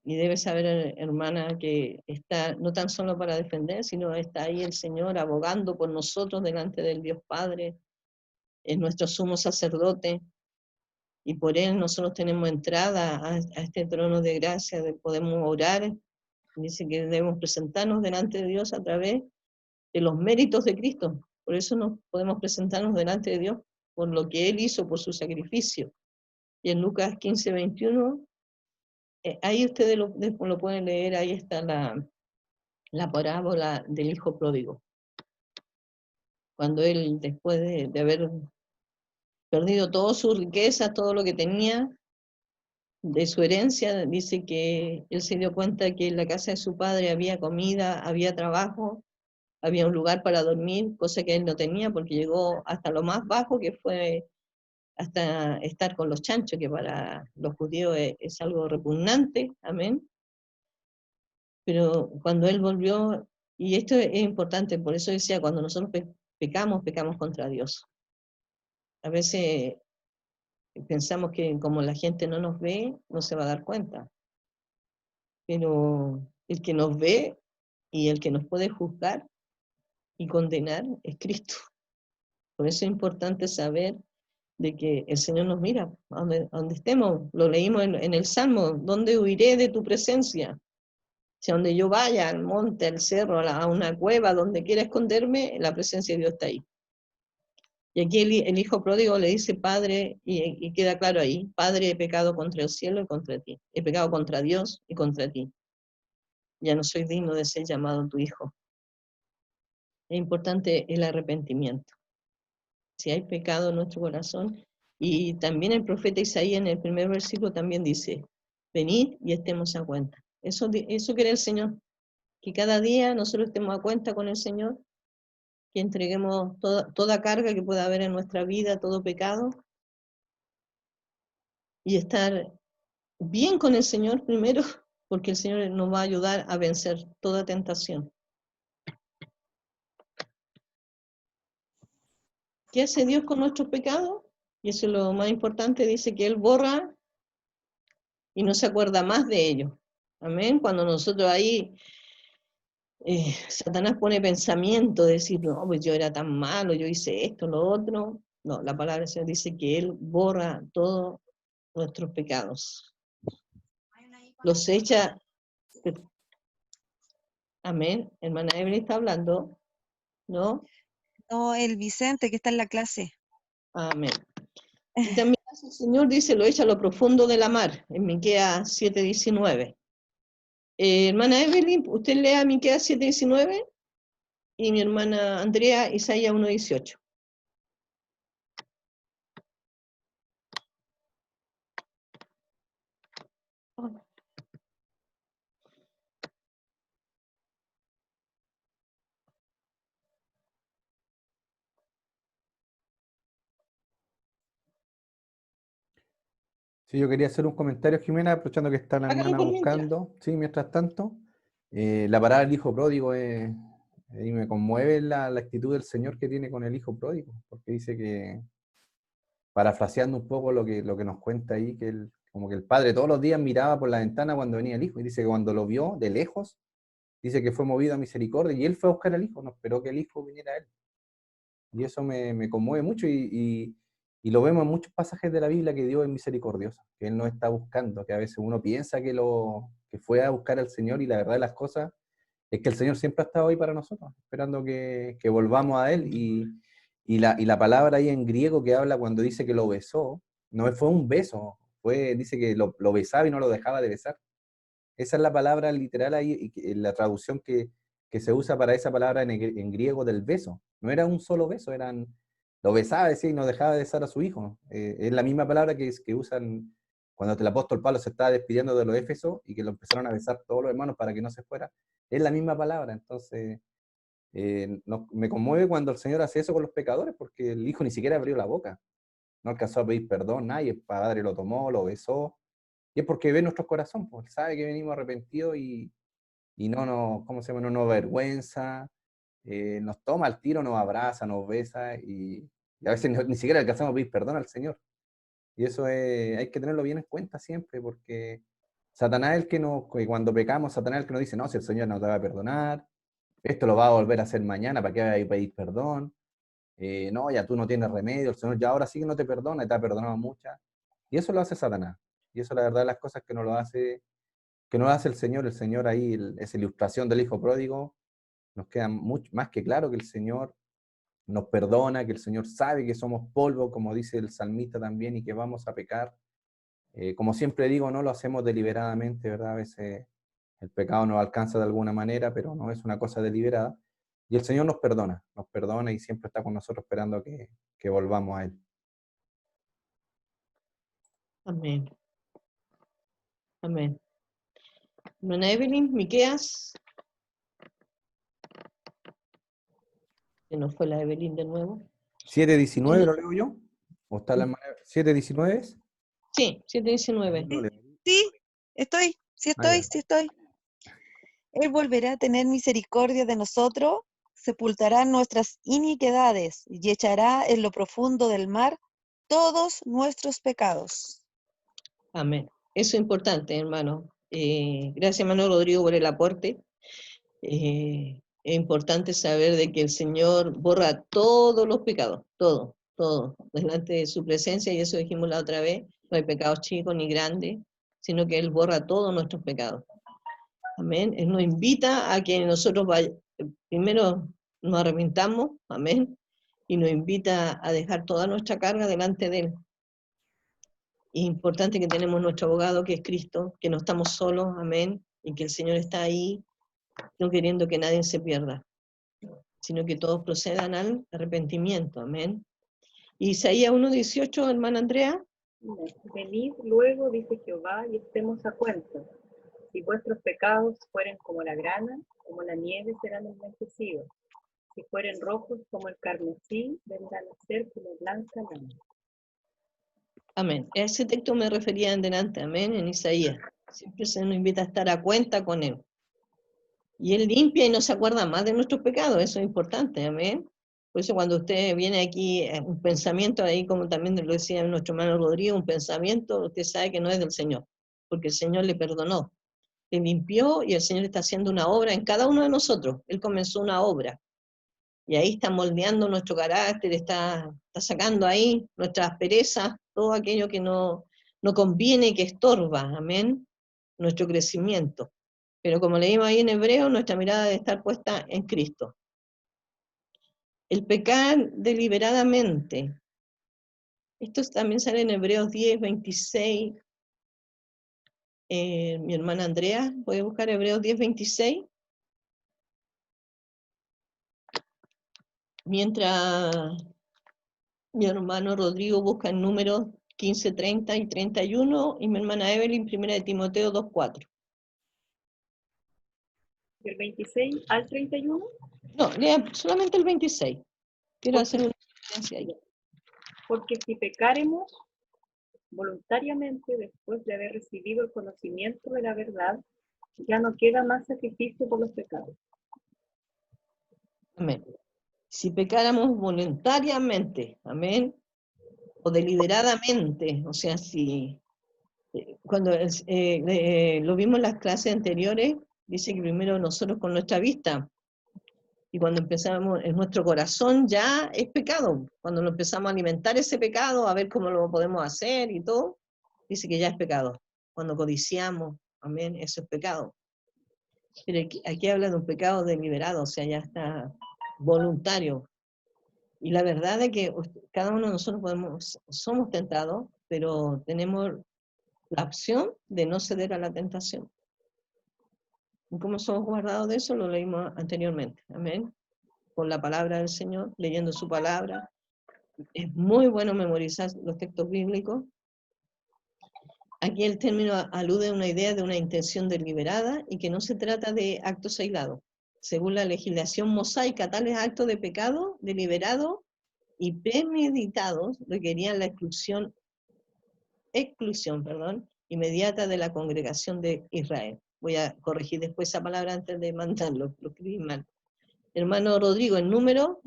[SPEAKER 3] Y debe saber, hermana, que está no tan solo para defender, sino está ahí el Señor abogando por nosotros delante del Dios Padre, es nuestro sumo sacerdote, y por Él nosotros tenemos entrada a este trono de gracia, podemos orar. Dice que debemos presentarnos delante de Dios a través de los méritos de Cristo. Por eso nos podemos presentarnos delante de Dios por lo que Él hizo, por su sacrificio. Y en Lucas 15, 21, ahí ustedes lo pueden leer, ahí está la parábola del hijo pródigo. Cuando él, después de haber perdido toda su riqueza, todo lo que tenía de su herencia, dice que él se dio cuenta que en la casa de su padre había comida, había trabajo, había un lugar para dormir, cosa que él no tenía porque llegó hasta lo más bajo, que fue hasta estar con los chanchos, que para los judíos es algo repugnante, amén. Pero cuando él volvió, y esto es importante, por eso decía, cuando nosotros pecamos, pecamos contra Dios. A veces pensamos que como la gente no nos ve, no se va a dar cuenta. Pero el que nos ve y el que nos puede juzgar y condenar es Cristo. Por eso es importante saber de que el Señor nos mira, a donde estemos. Lo leímos en el Salmo, ¿dónde huiré de tu presencia? Si a donde yo vaya, al monte, al cerro, a una cueva, donde quiera esconderme, la presencia de Dios está ahí. Y aquí el hijo pródigo le dice, Padre, y queda claro ahí, Padre, he pecado contra el cielo y contra ti. He pecado contra Dios y contra ti. Ya no soy digno de ser llamado tu hijo. Es importante el arrepentimiento. Si hay pecado en nuestro corazón, y también el profeta Isaías en el primer versículo también dice, venid y estemos a cuenta. Eso quiere el Señor, que cada día nosotros estemos a cuenta con el Señor, que entreguemos toda carga que pueda haber en nuestra vida, todo pecado, y estar bien con el Señor primero, porque el Señor nos va a ayudar a vencer toda tentación. ¿Qué hace Dios con nuestros pecados? Y eso es lo más importante, dice que Él borra y no se acuerda más de ellos. Amén. Cuando nosotros ahí, Satanás pone pensamiento de decir, no, pues yo era tan malo, yo hice esto, lo otro. No, la palabra del Señor dice que Él borra todos nuestros pecados. Los echa. Amén. Hermana Evelyn está hablando, ¿no?
[SPEAKER 4] No, el Vicente que está en la clase.
[SPEAKER 3] Amén. Y también el Señor dice, lo echa a lo profundo de la mar, en Miqueas 7:19. Hermana Evelyn, usted lea Miqueas 7:19 y mi hermana Andrea, Isaías 1:18.
[SPEAKER 1] Sí, yo quería hacer un comentario, Jimena, aprovechando que está la
[SPEAKER 3] Hágalo
[SPEAKER 1] hermana
[SPEAKER 3] por mientras.
[SPEAKER 1] buscando. Sí, mientras tanto, la parada del hijo pródigo y me conmueve la actitud del Señor que tiene con el hijo pródigo, porque dice que, parafraseando un poco lo que nos cuenta ahí, que como que el padre todos los días miraba por la ventana cuando venía el hijo, y dice que cuando lo vio de lejos, dice que fue movido a misericordia, y él fue a buscar al hijo, no esperó que el hijo viniera a él. Y eso me conmueve mucho, y lo vemos en muchos pasajes de la Biblia, que Dios es misericordioso, que Él nos está buscando, que a veces uno piensa que fue a buscar al Señor, y la verdad de las cosas es que el Señor siempre ha estado ahí para nosotros, esperando que volvamos a Él. Y la palabra ahí en griego que habla cuando dice que lo besó, no fue un beso, dice que lo besaba y no lo dejaba de besar. Esa es la palabra literal ahí, la traducción que se usa para esa palabra en griego del beso. No era un solo beso, lo besaba, decía, y no dejaba de besar a su hijo. Es la misma palabra que usan cuando el apóstol Pablo se estaba despidiendo de los Éfesos y que lo empezaron a besar todos los hermanos para que no se fuera. Es la misma palabra. Entonces, me conmueve cuando el Señor hace eso con los pecadores, porque el hijo ni siquiera abrió la boca. No alcanzó a pedir perdón, nadie. El padre lo tomó, lo besó. Y es porque ve nuestro corazón, porque sabe que venimos arrepentidos y ¿cómo se llama? No nos avergüenza, nos toma al tiro, nos abraza, nos besa, y a veces ni siquiera alcanzamos a pedir perdón al Señor. Y eso hay que tenerlo bien en cuenta siempre, porque Satanás es el que cuando pecamos, Satanás es el que nos dice, no, si el Señor no te va a perdonar, esto lo va a volver a hacer mañana, ¿para qué vas a pedir perdón? No, ya tú no tienes remedio, el Señor ya ahora sí que no te perdona, y te ha perdonado muchas. Y eso lo hace Satanás. Y eso la verdad las cosas que no lo hace el Señor ahí, esa ilustración del hijo pródigo, nos queda mucho, más que claro que el Señor nos perdona, que el Señor sabe que somos polvo, como dice el salmista también, y que vamos a pecar. Como siempre digo, no lo hacemos deliberadamente, ¿verdad? A veces el pecado nos alcanza de alguna manera, pero no es una cosa deliberada. Y el Señor nos perdona y siempre está con nosotros esperando que volvamos a Él.
[SPEAKER 3] Amén. Amén. Hermana Evelyn, Miqueas. Que no fue la Evelyn de nuevo.
[SPEAKER 1] 7:19 lo leo yo. ¿O está la hermana? 7:19 es.
[SPEAKER 3] Sí, 7:19.
[SPEAKER 1] No leo.
[SPEAKER 4] Sí, sí
[SPEAKER 1] Ah,
[SPEAKER 4] estoy, sí estoy. Él volverá a tener misericordia de nosotros, sepultará nuestras iniquidades y echará en lo profundo del mar todos nuestros pecados.
[SPEAKER 3] Amén. Eso es importante, hermano. Gracias, hermano Rodrigo, por el aporte. Es importante saber de que el Señor borra todos los pecados, todo, delante de su presencia, y eso dijimos la otra vez, no hay pecados chicos ni grandes, sino que Él borra todos nuestros pecados. Amén. Él nos invita a que nosotros primero nos arrepintamos, amén, y nos invita a dejar toda nuestra carga delante de Él. Es importante que tenemos nuestro abogado, que es Cristo, que no estamos solos, amén, y que el Señor está ahí, no queriendo que nadie se pierda, sino que todos procedan al arrepentimiento, amén. Isaías 1:18, hermana Andrea.
[SPEAKER 2] Venid luego, dice Jehová, y estemos a cuento. Si vuestros pecados fueren como la grana, como la nieve serán emblanquecidos. Si fueren rojos como el carmesí, vendrán a ser como blanca lana.
[SPEAKER 3] Amén. A ese texto me refería en delante, amén, en Isaías. Siempre se nos invita a estar a cuenta con Él. Y Él limpia y no se acuerda más de nuestros pecados, eso es importante, amén. Por eso cuando usted viene aquí, un pensamiento ahí, como también lo decía nuestro hermano Rodrigo, un pensamiento, usted sabe que no es del Señor, porque el Señor le perdonó, le limpió, y el Señor está haciendo una obra en cada uno de nosotros. Él comenzó una obra, y ahí está moldeando nuestro carácter, está sacando ahí nuestras asperezas, todo aquello que no conviene, que estorba, amén, nuestro crecimiento. Pero como leímos ahí en Hebreo, nuestra mirada debe estar puesta en Cristo. El pecar deliberadamente. Esto también sale en Hebreos 10:26. Mi hermana Andrea, voy a buscar Hebreos 10:26. Mientras mi hermano Rodrigo busca en Números 15:30 y 31, y mi hermana Evelyn, 1 de Timoteo 2:4.
[SPEAKER 2] ¿Del 26 al 31?
[SPEAKER 3] No, lea solamente el 26. Quiero hacer una referencia ahí.
[SPEAKER 2] Porque si pecaremos voluntariamente después de haber recibido el conocimiento de la verdad, ya no queda más sacrificio por los pecados.
[SPEAKER 3] Amén. Si pecáramos voluntariamente, amén, o deliberadamente, o sea, si cuando lo vimos en las clases anteriores, dice que primero nosotros con nuestra vista, y cuando empezamos en nuestro corazón ya es pecado. Cuando lo empezamos a alimentar ese pecado, a ver cómo lo podemos hacer y todo, dice que ya es pecado. Cuando codiciamos, amén, eso es pecado. Pero aquí habla de un pecado deliberado, o sea, ya está voluntario. Y la verdad es que cada uno de nosotros somos tentados, pero tenemos la opción de no ceder a la tentación. ¿Y cómo somos guardados de eso? Lo leímos anteriormente, amén. Con la palabra del Señor, leyendo su palabra. Es muy bueno memorizar los textos bíblicos. Aquí el término alude a una idea de una intención deliberada y que no se trata de actos aislados. Según la legislación mosaica, tales actos de pecado deliberado y premeditados requerían la exclusión, inmediata de la congregación de Israel. Voy a corregir después esa palabra antes de mandarlo, lo escribí mal. Hermano Rodrigo, el número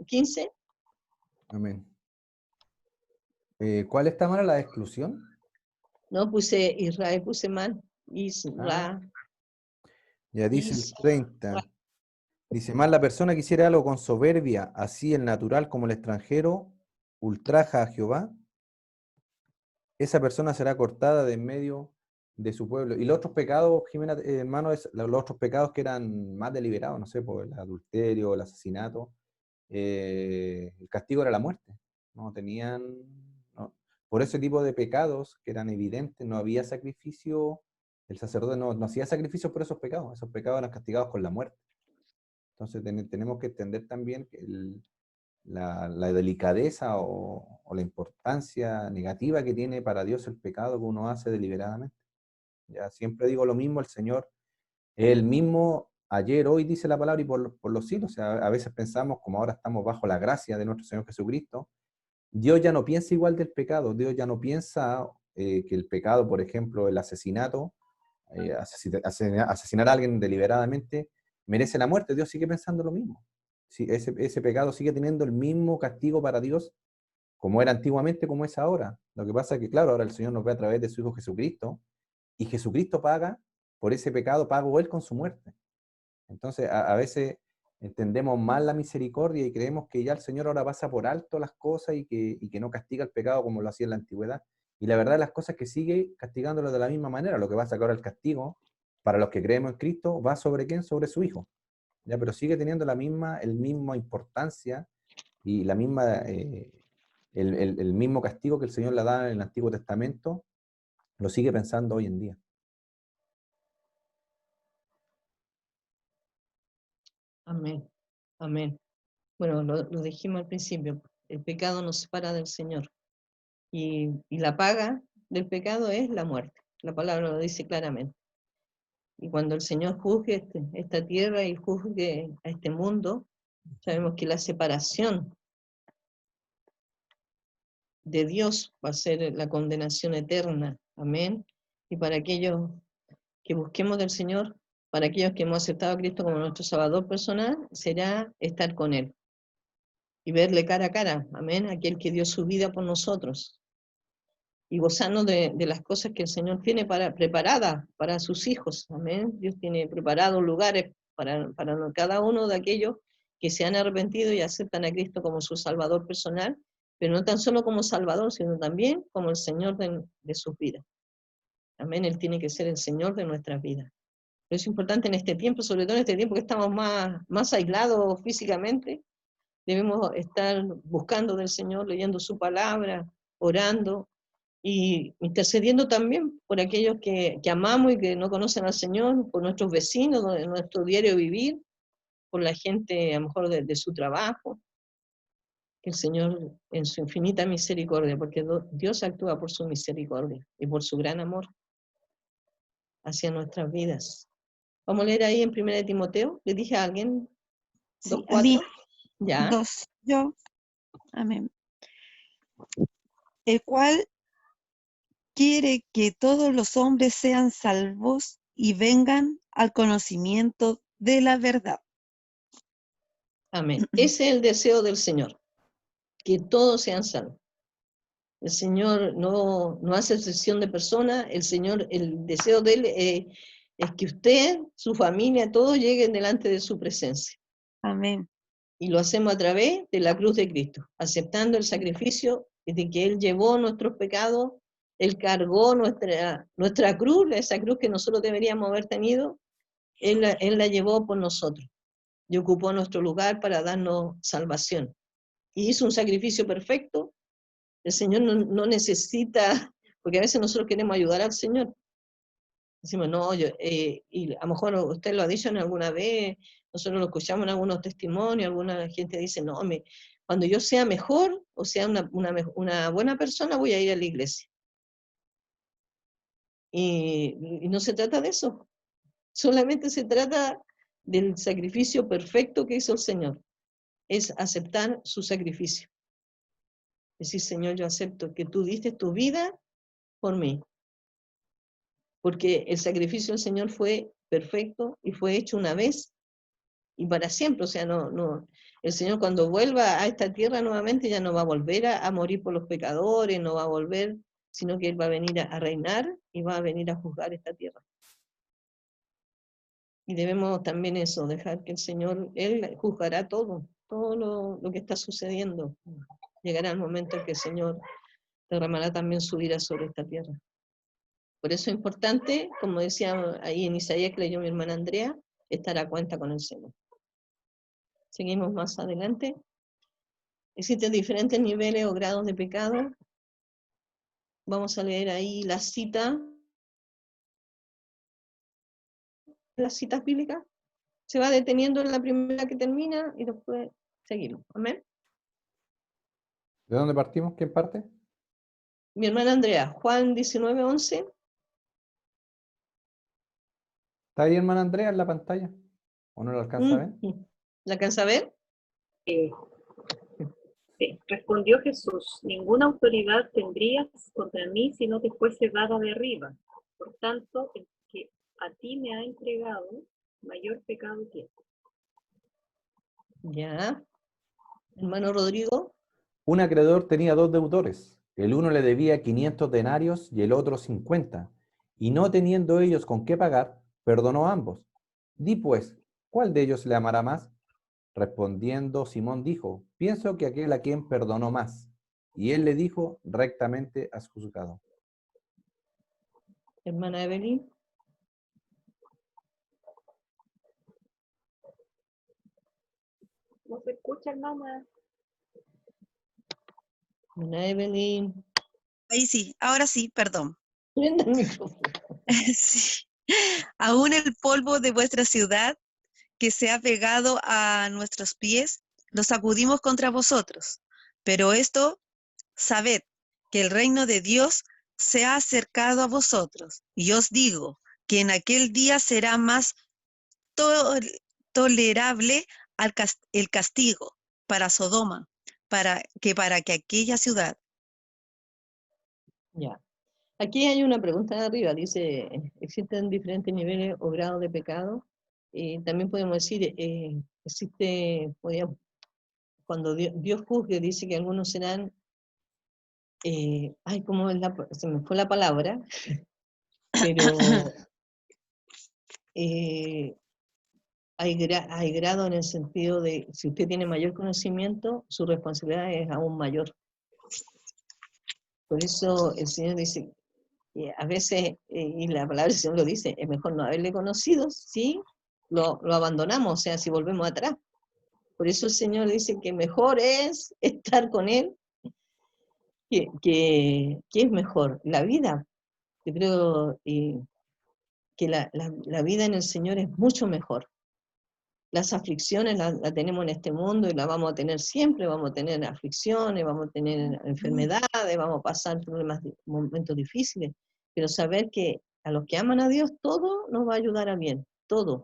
[SPEAKER 3] 15.
[SPEAKER 1] Amén. ¿Cuál está mala? ¿La exclusión?
[SPEAKER 3] No puse Israel, puse mal. Isra,
[SPEAKER 1] Ya dice el
[SPEAKER 3] Isra.
[SPEAKER 1] 30. Dice, más la persona que hiciera algo con soberbia, así el natural como el extranjero, ultraja a Jehová, esa persona será cortada de en medio de su pueblo. Y los otros pecados, Jimena, hermano, los otros pecados que eran más deliberados, no sé, por el adulterio, el asesinato, el castigo era la muerte. No tenían, no. Por ese tipo de pecados que eran evidentes, no había sacrificio, el sacerdote no hacía sacrificio por esos pecados eran castigados con la muerte. Entonces tenemos que entender también que la delicadeza o la importancia negativa que tiene para Dios el pecado que uno hace deliberadamente. Ya siempre digo lo mismo, el Señor es el mismo ayer, hoy, dice la palabra, y por los siglos. O sea, a veces pensamos, como ahora estamos bajo la gracia de nuestro Señor Jesucristo, Dios ya no piensa igual del pecado, Dios ya no piensa que el pecado, por ejemplo, el asesinato, asesinar a alguien deliberadamente, merece la muerte. Dios sigue pensando lo mismo. Sí, ese pecado sigue teniendo el mismo castigo para Dios como era antiguamente, como es ahora. Lo que pasa es que, claro, ahora el Señor nos ve a través de su Hijo Jesucristo, y Jesucristo paga por ese pecado, pagó Él con su muerte. Entonces, a veces entendemos mal la misericordia y creemos que ya el Señor ahora pasa por alto las cosas y que no castiga el pecado como lo hacía en la antigüedad. Y la verdad, las cosas que sigue castigándolo de la misma manera. Lo que pasa es que ahora el castigo, para los que creemos en Cristo, va sobre ¿quién? Sobre su Hijo. ¿Ya? Pero sigue teniendo la misma importancia y la misma, el mismo castigo que el Señor le da en el Antiguo Testamento, lo sigue pensando hoy en día.
[SPEAKER 3] Amén. Amén. Bueno, lo dijimos al principio, el pecado nos separa del Señor. Y la paga del pecado es la muerte. La palabra lo dice claramente. Y cuando el Señor juzgue esta tierra y juzgue a este mundo, sabemos que la separación de Dios va a ser la condenación eterna. Amén. Y para aquellos que busquemos del Señor, para aquellos que hemos aceptado a Cristo como nuestro Salvador personal, será estar con Él y verle cara a cara. Amén. Aquel que dio su vida por nosotros. Y gozarnos de las cosas que el Señor tiene preparadas para sus hijos. Amén. Dios tiene preparados lugares para cada uno de aquellos que se han arrepentido y aceptan a Cristo como su Salvador personal, pero no tan solo como Salvador, sino también como el Señor de sus vidas. Amén. Él tiene que ser el Señor de nuestras vidas. Pero es importante en este tiempo, sobre todo en este tiempo que estamos más aislados físicamente, debemos estar buscando del Señor, leyendo su palabra, orando, y intercediendo también por aquellos que amamos y que no conocen al Señor, por nuestros vecinos, de nuestro diario vivir, por la gente a lo mejor de su trabajo, que el Señor en su infinita misericordia, porque Dios actúa por su misericordia y por su gran amor hacia nuestras vidas. Vamos a leer ahí en 1 Timoteo, le dije a alguien,
[SPEAKER 4] Sí, a mí,
[SPEAKER 3] 2:4, ya,
[SPEAKER 4] 2, yo, amén. El cual quiere que todos los hombres sean salvos y vengan al conocimiento de la verdad.
[SPEAKER 3] amén. Ese es el deseo del Señor, que todos sean salvos. El Señor no hace excepción de personas, el Señor, el deseo de Él es que usted, su familia, todos lleguen delante de su presencia.
[SPEAKER 4] Amén.
[SPEAKER 3] Y lo hacemos a través de la cruz de Cristo, aceptando el sacrificio de que Él llevó nuestros pecados, Él cargó nuestra cruz, esa cruz que nosotros deberíamos haber tenido, Él la llevó por nosotros y ocupó nuestro lugar para darnos salvación. Y hizo un sacrificio perfecto. El Señor no necesita, porque a veces nosotros queremos ayudar al Señor. Decimos, no, y a lo mejor usted lo ha dicho en alguna vez, nosotros lo escuchamos en algunos testimonios, alguna gente dice, no, cuando yo sea mejor, o sea una buena persona, voy a ir a la iglesia. Y no se trata de eso, solamente se trata del sacrificio perfecto que hizo el Señor, es aceptar su sacrificio. Decir, Señor, yo acepto que tú diste tu vida por mí, porque el sacrificio del Señor fue perfecto y fue hecho una vez y para siempre. O sea, el Señor cuando vuelva a esta tierra nuevamente ya no va a volver a morir por los pecadores, no va a volver sino que Él va a venir a reinar y va a venir a juzgar esta tierra. Y debemos también eso, dejar que el Señor, Él juzgará todo lo que está sucediendo. Llegará el momento en que el Señor derramará también su ira sobre esta tierra. Por eso es importante, como decía ahí en Isaías que leyó mi hermana Andrea, estar a cuenta con el Señor. Seguimos más adelante. Existen diferentes niveles o grados de pecado. Vamos a leer ahí la cita. Las citas bíblicas. Se va deteniendo en la primera que termina y después seguimos. Amén.
[SPEAKER 1] ¿De dónde partimos? ¿Quién parte?
[SPEAKER 3] Mi hermana Andrea, Juan 19:11.
[SPEAKER 1] ¿Está ahí, hermana Andrea, en la pantalla? ¿O no lo alcanza a ver?
[SPEAKER 3] ¿La alcanza a ver?
[SPEAKER 2] Sí. Respondió Jesús: ninguna autoridad tendrías contra mí si no te fuese dada de arriba. Por tanto, el que a ti me ha entregado, mayor pecado tiene.
[SPEAKER 3] Ya. Hermano Rodrigo.
[SPEAKER 1] Un acreedor tenía 2 deudores. El uno le debía 500 denarios y el otro 50. Y no teniendo ellos con qué pagar, perdonó a ambos. Di pues, ¿cuál de ellos le amará más? Respondiendo, Simón dijo, pienso que aquel a quien perdonó más. Y él le dijo, rectamente has juzgado.
[SPEAKER 3] Hermana Evelyn.
[SPEAKER 2] No se escucha, hermana.
[SPEAKER 3] Hermana Evelyn.
[SPEAKER 4] Ahí sí, ahora sí, perdón.
[SPEAKER 3] Prenda el micrófono.
[SPEAKER 4] Sí. Aún el polvo de vuestra ciudad que se ha pegado a nuestros pies, lo sacudimos contra vosotros. Pero esto, sabed que el reino de Dios se ha acercado a vosotros. Y os digo que en aquel día será más tolerable el castigo para Sodoma para que aquella ciudad.
[SPEAKER 3] Ya. Aquí hay una pregunta de arriba, dice, ¿existen diferentes niveles o grados de pecado? También podemos decir, cuando Dios juzgue, dice que algunos serán, se me fue la palabra, pero hay grado en el sentido de, si usted tiene mayor conocimiento, su responsabilidad es aún mayor. Por eso el Señor dice, a veces, y la palabra del Señor lo dice, es mejor no haberle conocido, ¿sí? Lo abandonamos, o sea, si volvemos atrás. Por eso el Señor dice que mejor es estar con Él, que es mejor, la vida. Yo creo que la vida en el Señor es mucho mejor. Las aflicciones las tenemos en este mundo y las vamos a tener siempre, vamos a tener aflicciones, vamos a tener enfermedades, vamos a pasar momentos difíciles, pero saber que a los que aman a Dios todo nos va a ayudar a bien, todo.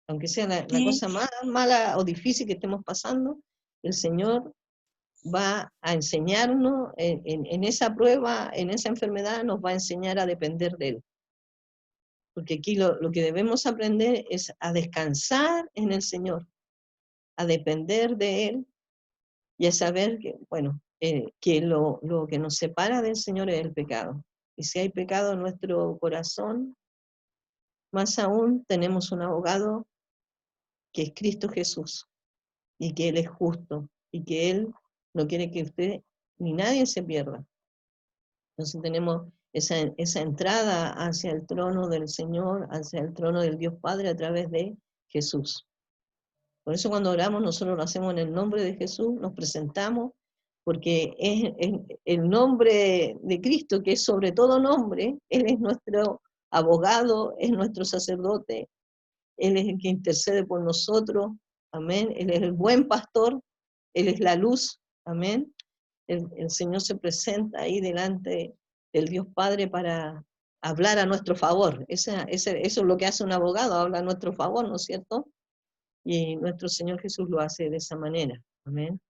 [SPEAKER 3] Aunque sea la cosa más mala o difícil que estemos pasando, el Señor va a enseñarnos en esa prueba, en esa enfermedad, nos va a enseñar a depender de Él. Porque aquí lo que debemos aprender es a descansar en el Señor, a depender de Él y a saber que, bueno, que lo que nos separa del Señor es el pecado. Y si hay pecado en nuestro corazón, más aún tenemos un abogado que es Cristo Jesús y que Él es justo y que Él no quiere que usted ni nadie se pierda. Entonces tenemos esa entrada hacia el trono del Señor, hacia el trono del Dios Padre a través de Jesús. Por eso cuando oramos nosotros lo hacemos en el nombre de Jesús, nos presentamos, porque es el nombre de Cristo, que es sobre todo nombre. Él es nuestro abogado, es nuestro sacerdote, Él es el que intercede por nosotros, amén. Él es el buen pastor, Él es la luz, amén. El Señor se presenta ahí delante del Dios Padre para hablar a nuestro favor. Eso es lo que hace un abogado, habla a nuestro favor, ¿no es cierto? Y nuestro Señor Jesús lo hace de esa manera. Amén.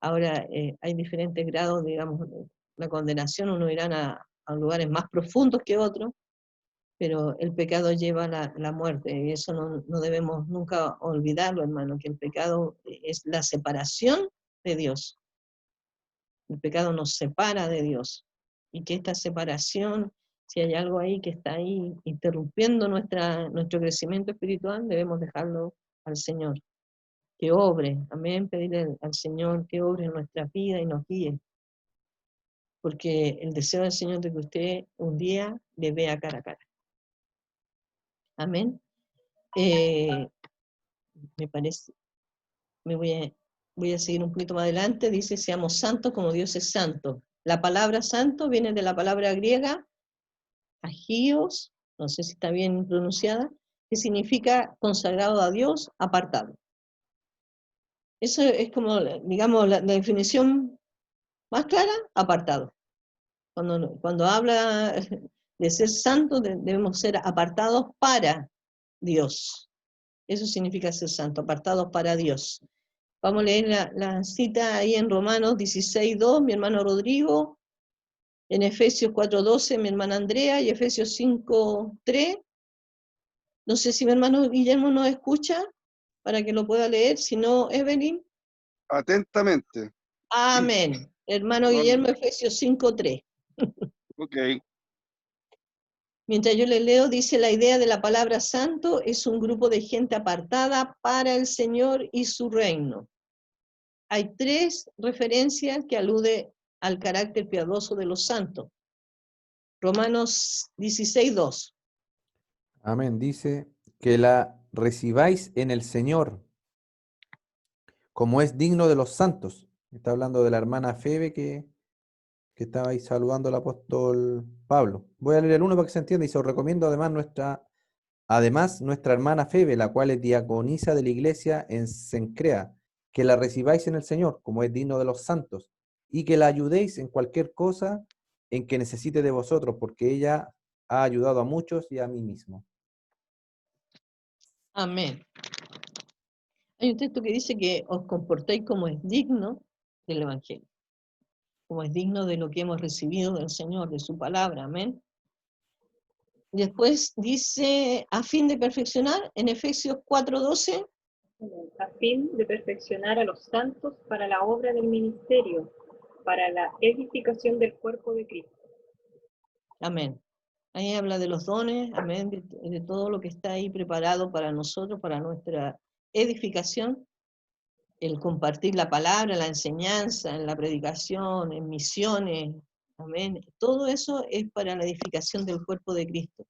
[SPEAKER 3] Ahora, hay diferentes grados, digamos, la condenación, uno irá a lugares más profundos que otros, pero el pecado lleva la muerte, y eso no debemos nunca olvidarlo, hermano, que el pecado es la separación de Dios. El pecado nos separa de Dios. y que esta separación, si hay algo ahí que está ahí interrumpiendo nuestro crecimiento espiritual, debemos dejarlo al Señor. Que obre, amén, pedirle al Señor que obre en nuestra vida y nos guíe. Porque el deseo del Señor de que usted un día le vea cara a cara. Amén. Me parece, voy a seguir un poquito más adelante, dice, seamos santos como Dios es santo. La palabra santo viene de la palabra griega, agios, no sé si está bien pronunciada, que significa consagrado a Dios, apartado. Eso es como, digamos, la definición más clara, apartado. Cuando habla de ser santos, debemos ser apartados para Dios. Eso significa ser santo, apartados para Dios. Vamos a leer la cita ahí en Romanos 16:2, mi hermano Rodrigo, en Efesios 4:12, mi hermana Andrea, y Efesios 5:3. No sé si mi hermano Guillermo nos escucha para que lo pueda leer, si no, Evelyn.
[SPEAKER 5] Atentamente.
[SPEAKER 3] Amén. Hermano Guillermo, Efesios 5:3.
[SPEAKER 5] Ok.
[SPEAKER 3] Mientras yo le leo, dice, la idea de la palabra santo es un grupo de gente apartada para el Señor y su reino. Hay 3 referencias que aluden al carácter piadoso de los santos. Romanos 16:2.
[SPEAKER 1] Amén. Dice que la recibáis en el Señor, como es digno de los santos. Está hablando de la hermana Febe que estaba ahí saludando al apóstol Pablo. Voy a leer el 1 para que se entienda y se os recomiendo además nuestra hermana Febe, la cual es diaconisa de la iglesia en Cencrea, que la recibáis en el Señor, como es digno de los santos, y que la ayudéis en cualquier cosa en que necesite de vosotros, porque ella ha ayudado a muchos y a mí mismo.
[SPEAKER 3] Amén. Hay un texto que dice que os comportéis como es digno del Evangelio, como es digno de lo que hemos recibido del Señor, de su palabra. Amén. Después dice, a fin de perfeccionar, en Efesios 4:12,
[SPEAKER 2] a fin de perfeccionar a los santos para la obra del ministerio, para la edificación del cuerpo de Cristo.
[SPEAKER 3] amén. Ahí habla de los dones, amén, de todo lo que está ahí preparado para nosotros, para nuestra edificación, el compartir la palabra, la enseñanza, en la predicación, en misiones, amén. Todo eso es para la edificación del cuerpo de Cristo.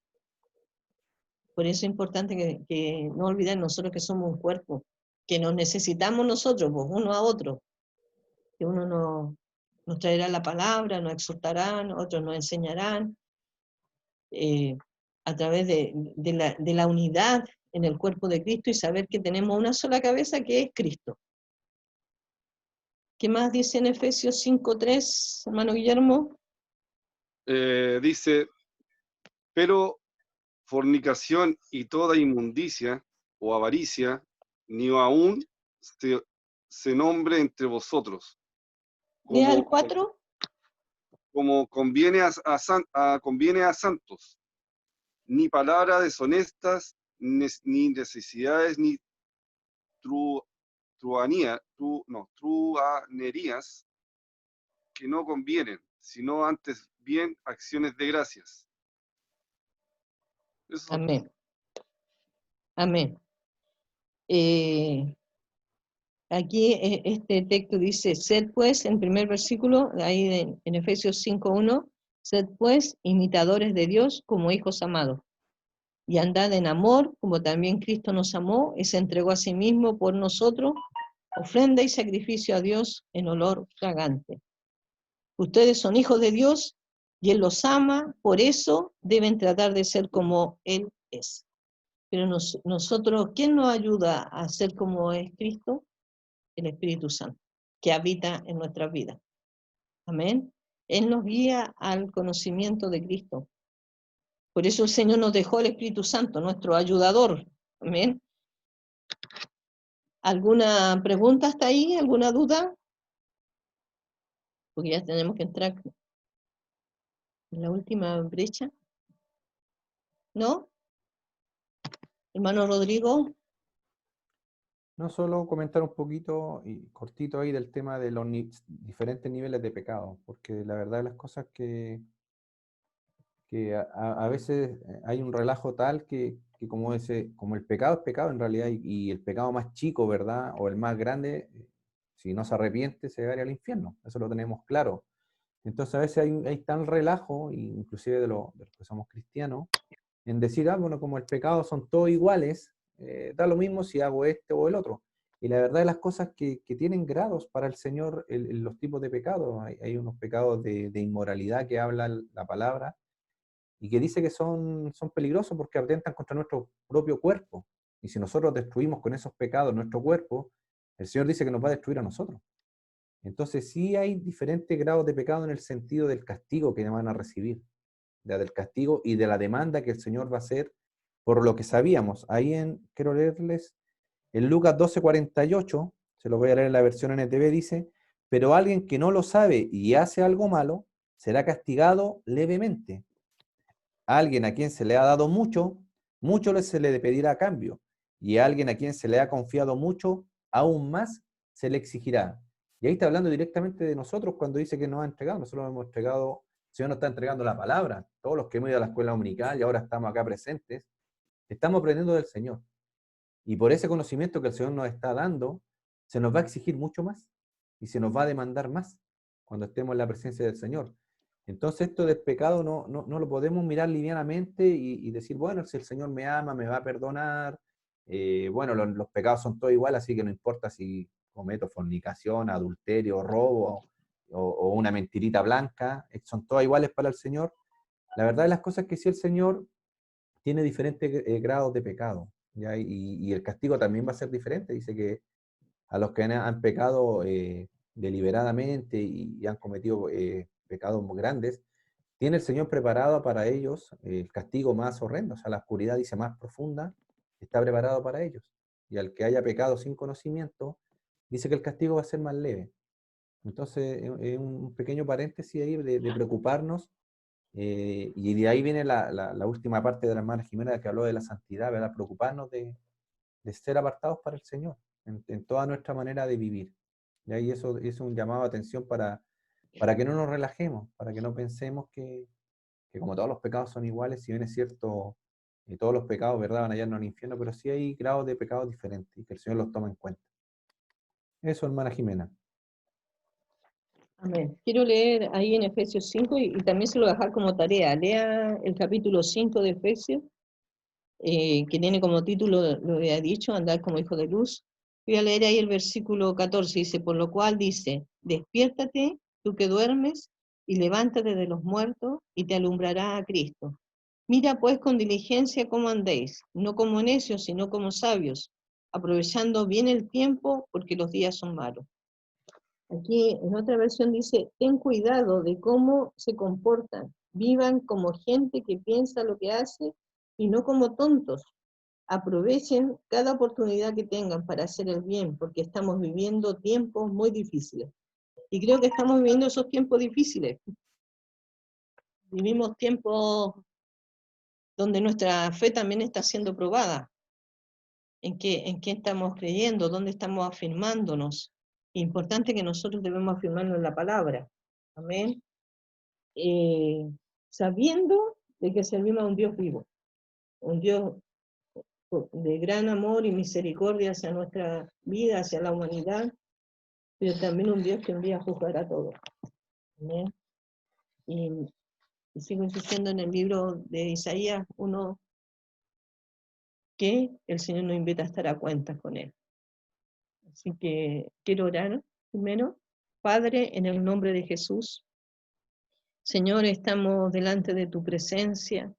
[SPEAKER 3] Por eso es importante que no olviden nosotros que somos un cuerpo, que nos necesitamos nosotros, pues, uno a otro, que uno nos traerá la palabra, nos exhortarán, otros nos enseñarán, a través de la unidad en el cuerpo de Cristo y saber que tenemos una sola cabeza que es Cristo. ¿Qué más dice en Efesios 5:3, hermano Guillermo?
[SPEAKER 5] Dice, pero fornicación y toda inmundicia o avaricia, ni aún se nombre entre vosotros,
[SPEAKER 3] Lea el 4.
[SPEAKER 5] como conviene conviene a santos, ni palabras deshonestas, ni necesidades, ni truanerías que no convienen, sino antes bien acciones de gracias. Eso.
[SPEAKER 3] Amén. Amén. Aquí este texto dice, sed pues, en primer versículo, ahí en Efesios 5:1, sed pues imitadores de Dios como hijos amados, y andad en amor, como también Cristo nos amó y se entregó a sí mismo por nosotros, ofrenda y sacrificio a Dios en olor fragante. Ustedes son hijos de Dios y Él los ama, por eso deben tratar de ser como Él es. Pero nosotros, ¿quién nos ayuda a ser como es Cristo? El Espíritu Santo, que habita en nuestras vidas. Amén. Él nos guía al conocimiento de Cristo. Por eso el Señor nos dejó el Espíritu Santo, nuestro ayudador. Amén. ¿Alguna pregunta hasta ahí? ¿Alguna duda? Porque ya tenemos que entrar en la última brecha. ¿No? Hermano Rodrigo.
[SPEAKER 1] No solo comentar un poquito y cortito ahí del tema de los diferentes niveles de pecado, porque la verdad de las cosas que a veces hay un relajo tal que como como el pecado es pecado en realidad, y el pecado más chico, ¿verdad? O el más grande, si no se arrepiente, se va a ir al infierno. Eso lo tenemos claro. Entonces a veces hay tal relajo, inclusive de los que somos cristianos, en decir, ah, bueno, como el pecado son todos iguales, da lo mismo si hago este o el otro. Y la verdad de las cosas que tienen grados para el Señor los tipos de pecados. Hay unos pecados de inmoralidad que habla la palabra y que dice que son peligrosos porque atentan contra nuestro propio cuerpo. Y si nosotros destruimos con esos pecados nuestro cuerpo, el Señor dice que nos va a destruir a nosotros. Entonces sí hay diferentes grados de pecado en el sentido del castigo que van a recibir, del castigo y de la demanda que el Señor va a hacer por lo que sabíamos. Quiero leerles, en Lucas 12:48, se lo voy a leer en la versión NTV, dice, pero alguien que no lo sabe y hace algo malo, será castigado levemente. A alguien a quien se le ha dado mucho, mucho se le pedirá a cambio. Y a alguien a quien se le ha confiado mucho, aún más se le exigirá. Y ahí está hablando directamente de nosotros cuando dice que nos ha entregado. Nosotros hemos entregado, el Señor nos está entregando la palabra. Todos los que hemos ido a la escuela dominical y ahora estamos acá presentes, estamos aprendiendo del Señor. Y por ese conocimiento que el Señor nos está dando, se nos va a exigir mucho más y se nos va a demandar más cuando estemos en la presencia del Señor. Entonces esto del pecado no lo podemos mirar livianamente y decir, bueno, si el Señor me ama, me va a perdonar. Bueno, los pecados son todos iguales, así que no importa si cometo fornicación, adulterio, robo o una mentirita blanca, son todas iguales para el Señor. La verdad de las cosas es que si el Señor tiene diferentes grados de pecado, ¿ya? Y el castigo también va a ser diferente. Dice que a los que han pecado deliberadamente y han cometido pecados muy grandes, tiene el Señor preparado para ellos el castigo más horrendo, o sea, la oscuridad dice más profunda, está preparado para ellos. Y al que haya pecado sin conocimiento, dice que el castigo va a ser más leve. Entonces, es un pequeño paréntesis ahí de preocuparnos, y de ahí viene la última parte de la hermana Jimena que habló de la santidad, ¿verdad? Preocuparnos de ser apartados para el Señor en toda nuestra manera de vivir. Y ahí eso es un llamado de atención para que no nos relajemos, para que no pensemos que como todos los pecados son iguales, si bien es cierto, todos los pecados, ¿verdad?, van a hallarnos al infierno, pero sí hay grados de pecados diferentes y que el Señor los toma en cuenta. Eso, hermana Jimena.
[SPEAKER 3] Amén. Quiero leer ahí en Efesios 5 y también se lo voy a dejar como tarea. Lea el capítulo 5 de Efesios, que tiene como título, lo había dicho, andar como hijo de luz. Voy a leer ahí el versículo 14, dice, por lo cual dice, despiértate, tú que duermes, y levántate de los muertos, y te alumbrará a Cristo. Mira pues con diligencia cómo andéis, no como necios, sino como sabios, aprovechando bien el tiempo, porque los días son malos. Aquí en otra versión dice, ten cuidado de cómo se comportan, vivan como gente que piensa lo que hace y no como tontos. Aprovechen cada oportunidad que tengan para hacer el bien, porque estamos viviendo tiempos muy difíciles. Y creo que estamos viviendo esos tiempos difíciles. Vivimos tiempos donde nuestra fe también está siendo probada. ¿En qué estamos creyendo? ¿Dónde estamos afirmándonos? Importante que nosotros debemos afirmarnos en la palabra. Amén. Sabiendo de que servimos a un Dios vivo, un Dios de gran amor y misericordia hacia nuestra vida, hacia la humanidad, pero también un Dios que envía a juzgar a todos. Amén. Y sigo insistiendo en el libro de Isaías 1, que el Señor nos invita a estar a cuentas con Él. Así que quiero orar primero. Padre, en el nombre de Jesús, Señor, estamos delante de tu presencia,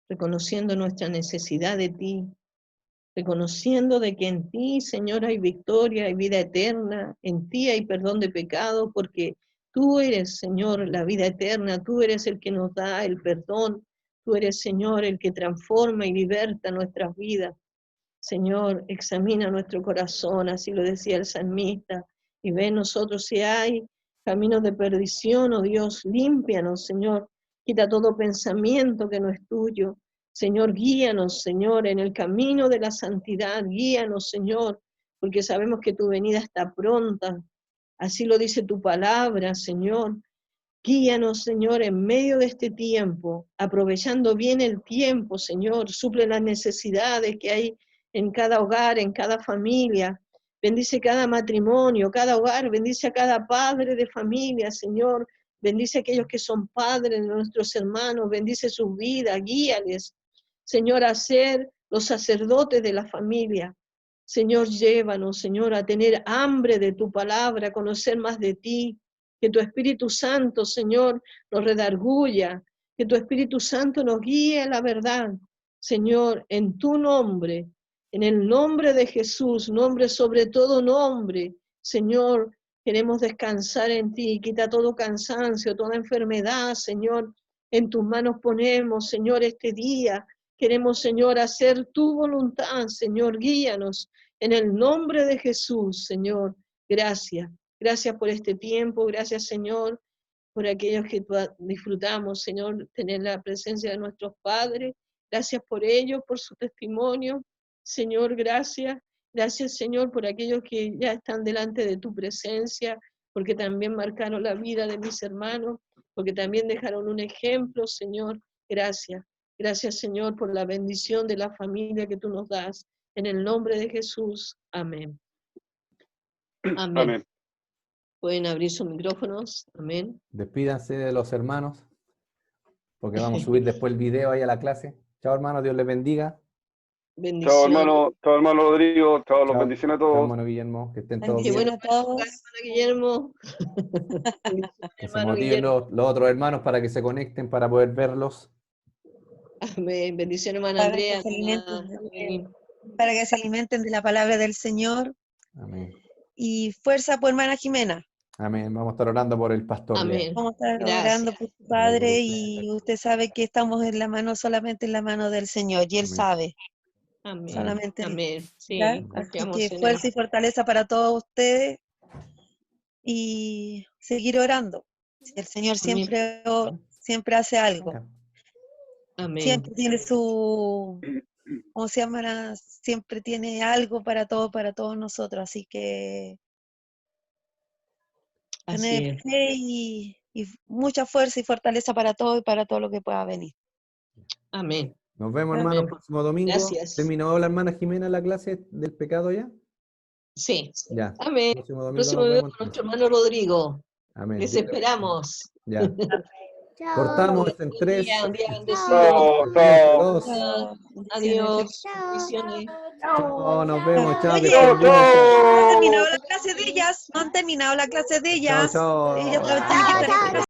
[SPEAKER 3] reconociendo nuestra necesidad de ti, reconociendo de que en ti, Señor, hay victoria, hay vida eterna, en ti hay perdón de pecados, porque tú eres, Señor, la vida eterna, tú eres el que nos da el perdón, tú eres, Señor, el que transforma y liberta nuestras vidas. Señor, examina nuestro corazón, así lo decía el salmista, y ve en nosotros si hay caminos de perdición, oh Dios, límpianos, Señor, quita todo pensamiento que no es tuyo. Señor, guíanos, Señor, en el camino de la santidad, guíanos, Señor, porque sabemos que tu venida está pronta. Así lo dice tu palabra, Señor. Guíanos, Señor, en medio de este tiempo, aprovechando bien el tiempo, Señor. Suple las necesidades que hay en cada hogar, en cada familia. Bendice cada matrimonio, cada hogar. Bendice a cada padre de familia, Señor. Bendice a aquellos que son padres de nuestros hermanos. Bendice sus vidas, guíales, Señor, a ser los sacerdotes de la familia. Señor, llévanos, Señor, a tener hambre de tu palabra, a conocer más de ti. Que tu Espíritu Santo, Señor, nos redarguya, que tu Espíritu Santo nos guíe a la verdad. Señor, en tu nombre, en el nombre de Jesús, nombre sobre todo nombre, Señor, queremos descansar en ti. Quita todo cansancio, toda enfermedad, Señor. En tus manos ponemos, Señor, este día. Queremos, Señor, hacer tu voluntad, Señor, guíanos. En el nombre de Jesús, Señor, gracias. Gracias por este tiempo, gracias, Señor, por aquellos que disfrutamos, Señor, tener la presencia de nuestros padres. Gracias por ellos, por su testimonio. Señor, gracias. Gracias, Señor, por aquellos que ya están delante de tu presencia, porque también marcaron la vida de mis hermanos, porque también dejaron un ejemplo, Señor. Gracias. Gracias, Señor, por la bendición de la familia que tú nos das. En el nombre de Jesús. Amén. Amén.
[SPEAKER 5] Amén.
[SPEAKER 3] Pueden abrir sus micrófonos. Amén.
[SPEAKER 1] Despídanse de los hermanos, porque vamos a subir después el video ahí a la clase. Chao, hermanos, Dios les bendiga.
[SPEAKER 3] Bendiciones.
[SPEAKER 5] Chao, hermano Rodrigo. Chao, los
[SPEAKER 1] Chao,
[SPEAKER 5] bendiciones a
[SPEAKER 1] chao,
[SPEAKER 5] todos.
[SPEAKER 1] hermano Guillermo, que estén todos
[SPEAKER 3] Qué
[SPEAKER 1] bien.
[SPEAKER 3] bueno
[SPEAKER 4] Bendiciones a todos.
[SPEAKER 3] hermano Guillermo.
[SPEAKER 1] Que se
[SPEAKER 3] Hermano
[SPEAKER 1] motiven
[SPEAKER 3] Guillermo.
[SPEAKER 1] los otros hermanos para que se conecten para poder verlos.
[SPEAKER 3] Amén. Bendiciones, hermana
[SPEAKER 4] Para
[SPEAKER 3] Andrea.
[SPEAKER 4] que se alimenten
[SPEAKER 3] hermana Evelyn.
[SPEAKER 4] para que se alimenten de la palabra del Señor.
[SPEAKER 1] Amén.
[SPEAKER 4] Y fuerza por hermana Jimena.
[SPEAKER 1] Amén. Vamos a estar orando por el pastor. Leo.
[SPEAKER 3] Amén.
[SPEAKER 4] Vamos a estar
[SPEAKER 3] Gracias.
[SPEAKER 4] orando por su padre y usted sabe que estamos en la mano, solamente en la mano del Señor, y Él
[SPEAKER 1] Amén.
[SPEAKER 4] sabe,
[SPEAKER 3] Amén.
[SPEAKER 4] solamente Él.
[SPEAKER 3] Amén. Sí,
[SPEAKER 4] ¿Ya? Así
[SPEAKER 3] confiamos
[SPEAKER 4] que
[SPEAKER 3] en
[SPEAKER 4] fuerza
[SPEAKER 3] él.
[SPEAKER 4] y fortaleza para todos ustedes y seguir orando. El Señor
[SPEAKER 3] Amén.
[SPEAKER 4] siempre hace algo,
[SPEAKER 3] Amén.
[SPEAKER 4] siempre tiene su, ¿cómo se llama? Siempre tiene algo para todos nosotros, así que
[SPEAKER 3] Así
[SPEAKER 4] tener
[SPEAKER 3] es.
[SPEAKER 4] fe y mucha fuerza y fortaleza para todo y para todo lo que pueda venir.
[SPEAKER 3] Amén.
[SPEAKER 1] Nos vemos,
[SPEAKER 3] Amén.
[SPEAKER 1] hermano, el próximo domingo.
[SPEAKER 3] Gracias.
[SPEAKER 1] ¿Terminó la hermana Jimena la clase del pecado ya?
[SPEAKER 3] Sí.
[SPEAKER 1] Ya.
[SPEAKER 3] Amén.
[SPEAKER 1] El próximo domingo
[SPEAKER 3] Próximo
[SPEAKER 1] nos
[SPEAKER 3] video
[SPEAKER 1] vemos
[SPEAKER 3] con nuestro
[SPEAKER 1] entonces.
[SPEAKER 3] hermano Rodrigo.
[SPEAKER 1] Amén.
[SPEAKER 3] Les
[SPEAKER 1] Dios les bendiga.
[SPEAKER 3] esperamos.
[SPEAKER 1] Ya. Cortamos en
[SPEAKER 3] Buen
[SPEAKER 1] 3.
[SPEAKER 3] día, un día bendecido.
[SPEAKER 5] Chao, chao.
[SPEAKER 1] 2.
[SPEAKER 3] Adiós. Bendiciones.
[SPEAKER 1] Chao, nos vemos. Chao, que
[SPEAKER 4] Oye,
[SPEAKER 1] estén bien.
[SPEAKER 4] no han terminado la clase de ellas, no han terminado la clase de ellas.
[SPEAKER 1] Chao, chao.
[SPEAKER 4] Ellas tienen que estar en clase.